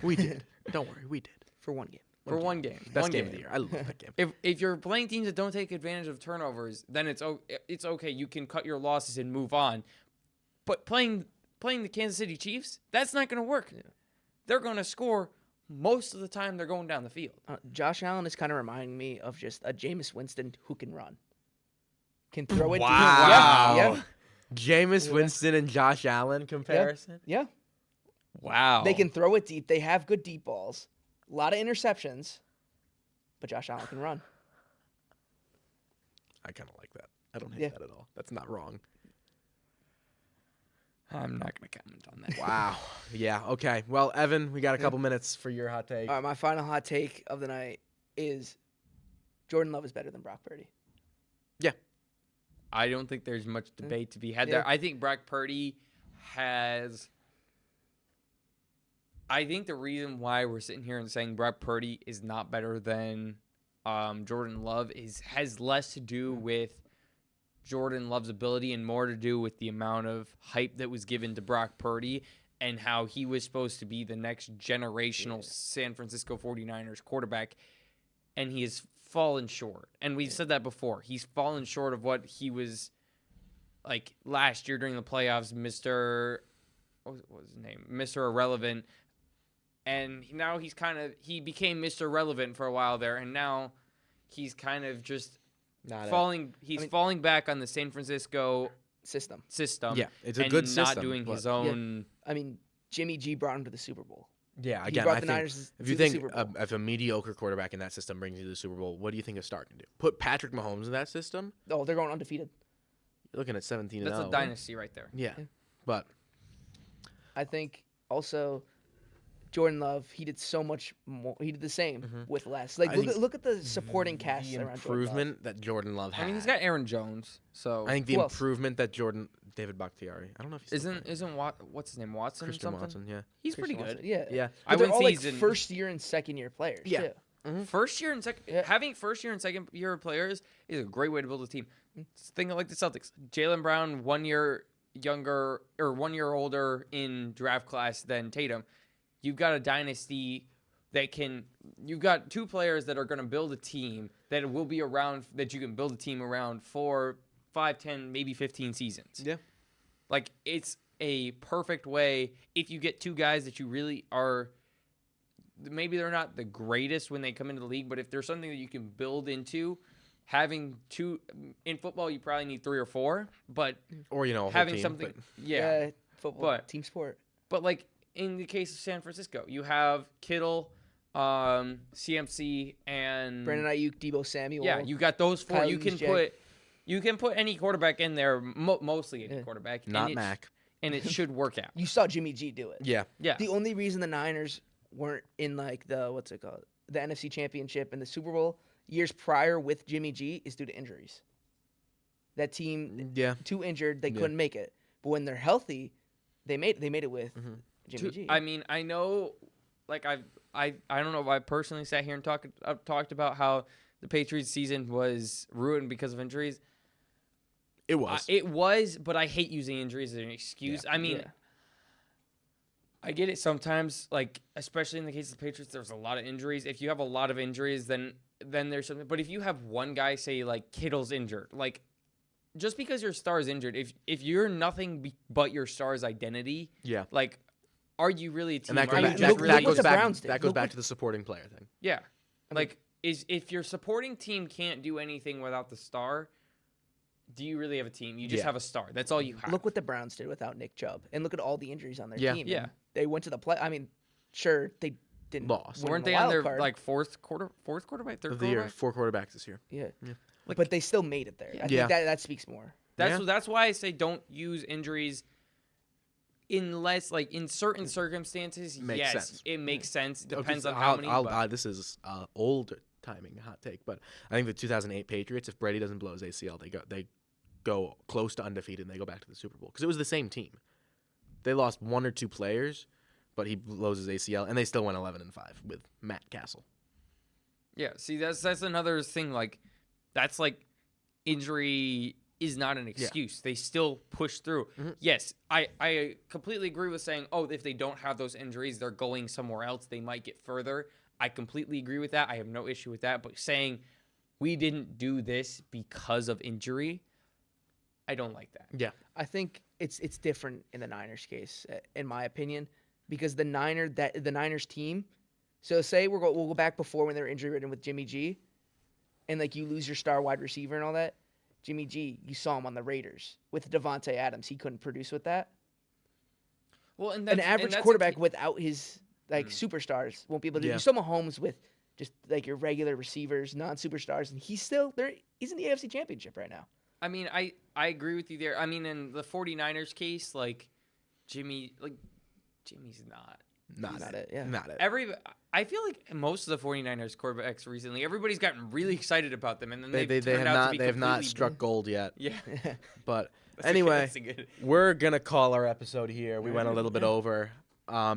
Speaker 1: We did. Don't worry, we did.
Speaker 2: For one game.
Speaker 3: One game.
Speaker 1: Best game of the year. I love that game.
Speaker 3: If you're playing teams that don't take advantage of turnovers, then it's okay. You can cut your losses and move on. But playing the Kansas City Chiefs, that's not going to work. Yeah. They're going to score most of the time. They're going down the field.
Speaker 2: Josh Allen is kind of reminding me of just a Jameis Winston who can run. Can throw it.
Speaker 1: Wow.
Speaker 2: Yeah.
Speaker 1: Jameis Winston and Josh Allen comparison?
Speaker 2: Yeah.
Speaker 3: Wow.
Speaker 2: They can throw it deep. They have good deep balls. A lot of interceptions, but Josh Allen can run.
Speaker 1: I kind of like that. I don't hate that at all. That's not wrong.
Speaker 3: I'm not going to comment on that.
Speaker 1: Wow. Yeah, okay. Well, Evan, we got a couple minutes for your hot take.
Speaker 2: All right, my final hot take of the night is Jordan Love is better than Brock Purdy.
Speaker 1: Yeah.
Speaker 3: I don't think there's much debate to be had there. I think Brock Purdy has... I think the reason why we're sitting here and saying Brock Purdy is not better than Jordan Love has less to do with Jordan Love's ability and more to do with the amount of hype that was given to Brock Purdy and how he was supposed to be the next generational San Francisco 49ers quarterback. and he has fallen short. And we've said that before. He's fallen short of what he was like last year during the playoffs, what was his name? Mr. Irrelevant. And now he became Mr. Irrelevant for a while there, and now he's kind of just falling back on the San Francisco
Speaker 2: system.
Speaker 3: Yeah,
Speaker 1: it's a good system.
Speaker 3: Not doing his own.
Speaker 2: Yeah. I mean, Jimmy G brought him to the Super Bowl.
Speaker 1: Yeah,
Speaker 2: He
Speaker 1: again,
Speaker 2: brought
Speaker 1: I
Speaker 2: the
Speaker 1: think
Speaker 2: Niners
Speaker 1: if you
Speaker 2: to the
Speaker 1: think
Speaker 2: Super Bowl.
Speaker 1: if a mediocre quarterback in that system brings you to the Super Bowl, what do you think a star can do? Put Patrick Mahomes in that system?
Speaker 2: Oh, they're going undefeated.
Speaker 1: You're looking at 17-0.
Speaker 3: That's a dynasty right there.
Speaker 1: Yeah, but
Speaker 2: I think also Jordan Love, he did so much more. He did the same with less. Like, look at the supporting cast
Speaker 1: the
Speaker 2: around Jordan Love.
Speaker 1: improvement that Jordan Love had.
Speaker 3: I mean, he's got Aaron Jones, so
Speaker 1: I think the
Speaker 2: Who else?
Speaker 1: improvement that David Bakhtiari. I don't know if he's still playing.
Speaker 3: what's his name, Watson?
Speaker 1: Christian
Speaker 3: or something?
Speaker 1: Watson. Yeah,
Speaker 3: He's pretty
Speaker 2: Christian
Speaker 3: good.
Speaker 2: Watson. Yeah.
Speaker 1: yeah.
Speaker 2: But
Speaker 3: I
Speaker 2: they're
Speaker 3: wouldn't
Speaker 2: all
Speaker 3: say
Speaker 2: like
Speaker 3: he's in
Speaker 2: first year and second year players.
Speaker 1: Yeah.
Speaker 2: Too.
Speaker 3: First year and having first year and second year players is a great way to build a team. Think of like the Celtics. Jaylen Brown, 1 year younger or 1 year older in draft class than Tatum. You've got a dynasty you've got 2 players that are going to build a team that will be around, that you can build a team around for 5, 10, maybe 15 seasons.
Speaker 1: Yeah.
Speaker 3: Like, it's a perfect way if you get 2 guys that you really are, maybe they're not the greatest when they come into the league, but if there's something that you can build into, having 2 in football, you probably need 3 or 4, but
Speaker 1: Or a whole
Speaker 3: having
Speaker 1: team,
Speaker 3: something,
Speaker 1: but
Speaker 2: Football,
Speaker 3: But-
Speaker 2: team sport.
Speaker 3: but like in the case of San Francisco, you have Kittle, CMC, and
Speaker 2: Brandon Ayuk, Debo Samuel.
Speaker 3: yeah, you got those 4.
Speaker 2: Kyle
Speaker 3: You can
Speaker 2: Juszczyk.
Speaker 3: put any quarterback in there, mostly any quarterback,
Speaker 1: not
Speaker 3: and
Speaker 1: Mac.
Speaker 3: and it should work out.
Speaker 2: You saw Jimmy G do it.
Speaker 1: Yeah,
Speaker 3: Yeah,
Speaker 2: The only reason the Niners weren't in like the the NFC Championship and the Super Bowl years prior with Jimmy G is due to injuries. That team
Speaker 1: yeah.
Speaker 2: too injured, they
Speaker 1: Yeah.
Speaker 2: couldn't make it. But when they're healthy, they made it with Jimmy G.
Speaker 3: I mean, I know, like I don't know if I personally sat here and talked about how the Patriots season was ruined because of injuries.
Speaker 1: It was.
Speaker 3: It was, but I hate using injuries as an excuse.
Speaker 1: Yeah.
Speaker 3: I mean,
Speaker 2: Yeah.
Speaker 3: I get it sometimes, like especially in the case of the Patriots, there's a lot of injuries. If you have a lot of injuries, then there's something. But if you have one guy, say like Kittle's injured, like just because your star is injured, if you're nothing but your star's identity,
Speaker 1: Yeah.
Speaker 3: like are you really a team?
Speaker 1: And that
Speaker 3: Are
Speaker 1: goes
Speaker 3: you
Speaker 1: back,
Speaker 3: just
Speaker 2: look
Speaker 3: really-
Speaker 2: what the Browns did.
Speaker 1: that goes
Speaker 2: Look
Speaker 1: back
Speaker 2: what-
Speaker 1: to the supporting player thing.
Speaker 3: Yeah. Like, if your supporting team can't do anything without the star, do you really have a team? You just
Speaker 1: Yeah.
Speaker 3: have a star. That's all you have.
Speaker 2: Look what the Browns did without Nick Chubb, and look at all the injuries on their
Speaker 1: Yeah.
Speaker 2: team.
Speaker 3: Yeah.
Speaker 2: And they went to the play. I mean, sure they didn't
Speaker 1: Lost.
Speaker 2: win
Speaker 3: Weren't
Speaker 2: the
Speaker 3: they on
Speaker 2: wild
Speaker 3: their
Speaker 2: card.
Speaker 3: like fourth quarterback, third
Speaker 1: Of the year,
Speaker 3: quarterback?
Speaker 1: 4 quarterbacks this year.
Speaker 2: Yeah,
Speaker 3: Like-
Speaker 2: but they still made it there. I
Speaker 1: Yeah.
Speaker 2: think that speaks more.
Speaker 3: That's why I say don't use injuries unless like in certain circumstances.
Speaker 1: Makes
Speaker 3: yes,
Speaker 1: sense.
Speaker 3: it makes sense.
Speaker 1: Okay,
Speaker 3: Depends
Speaker 1: so
Speaker 3: on how many. but-
Speaker 1: this is old timing hot take, but I think the 2008 Patriots, if Brady doesn't blow his ACL, they go close to undefeated and they go back to the Super Bowl because it was the same team. They lost 1 or 2 players, but he blows his ACL and they still went 11-5 with Matt Castle.
Speaker 3: Yeah, see, that's another thing. Like, that's like injury is not an excuse. They still push through. Yes, I completely agree with saying, oh, if they don't have those injuries, they're going somewhere else. They might get further. I completely agree with that. I have no issue with that. But saying we didn't do this because of injury, I don't like that.
Speaker 1: Yeah.
Speaker 2: I think it's different in the Niners case, in my opinion, because the Niners team. So say we'll go back before when they were injury ridden with Jimmy G, and like you lose your star wide receiver and all that. Jimmy G, you saw him on the Raiders with Devontae Adams. He couldn't produce with that.
Speaker 3: Well, and
Speaker 2: An
Speaker 3: that's,
Speaker 2: average
Speaker 3: and that's
Speaker 2: quarterback without his superstars won't be able to do.
Speaker 1: Yeah.
Speaker 2: You saw Mahomes with just like your regular receivers, non-superstars, and he's in the AFC Championship right now.
Speaker 3: I mean, I agree with you there. I mean, in the 49ers case, like Jimmy's not.
Speaker 2: Not it. Yeah.
Speaker 1: Not it.
Speaker 3: I feel like most of the 49ers quarterbacks recently, everybody's gotten really excited about them, and then
Speaker 1: They
Speaker 3: turned out to be
Speaker 1: have not
Speaker 3: completely-
Speaker 1: struck gold yet.
Speaker 3: Yeah.
Speaker 1: But
Speaker 3: That's
Speaker 1: anyway,
Speaker 3: that's a good.
Speaker 1: we're gonna call our episode here. We went a little bit over.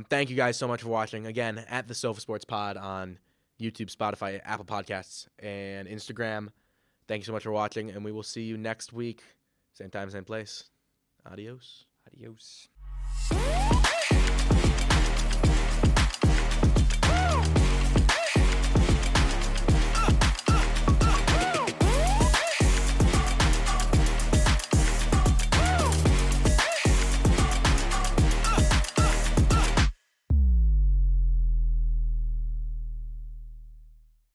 Speaker 1: Thank you guys so much for watching. Again, at the Sofa Sports Pod on YouTube, Spotify, Apple Podcasts, and Instagram. Thank you so much for watching, and we will see you next week. Same time, same place. Adios.
Speaker 3: Adios.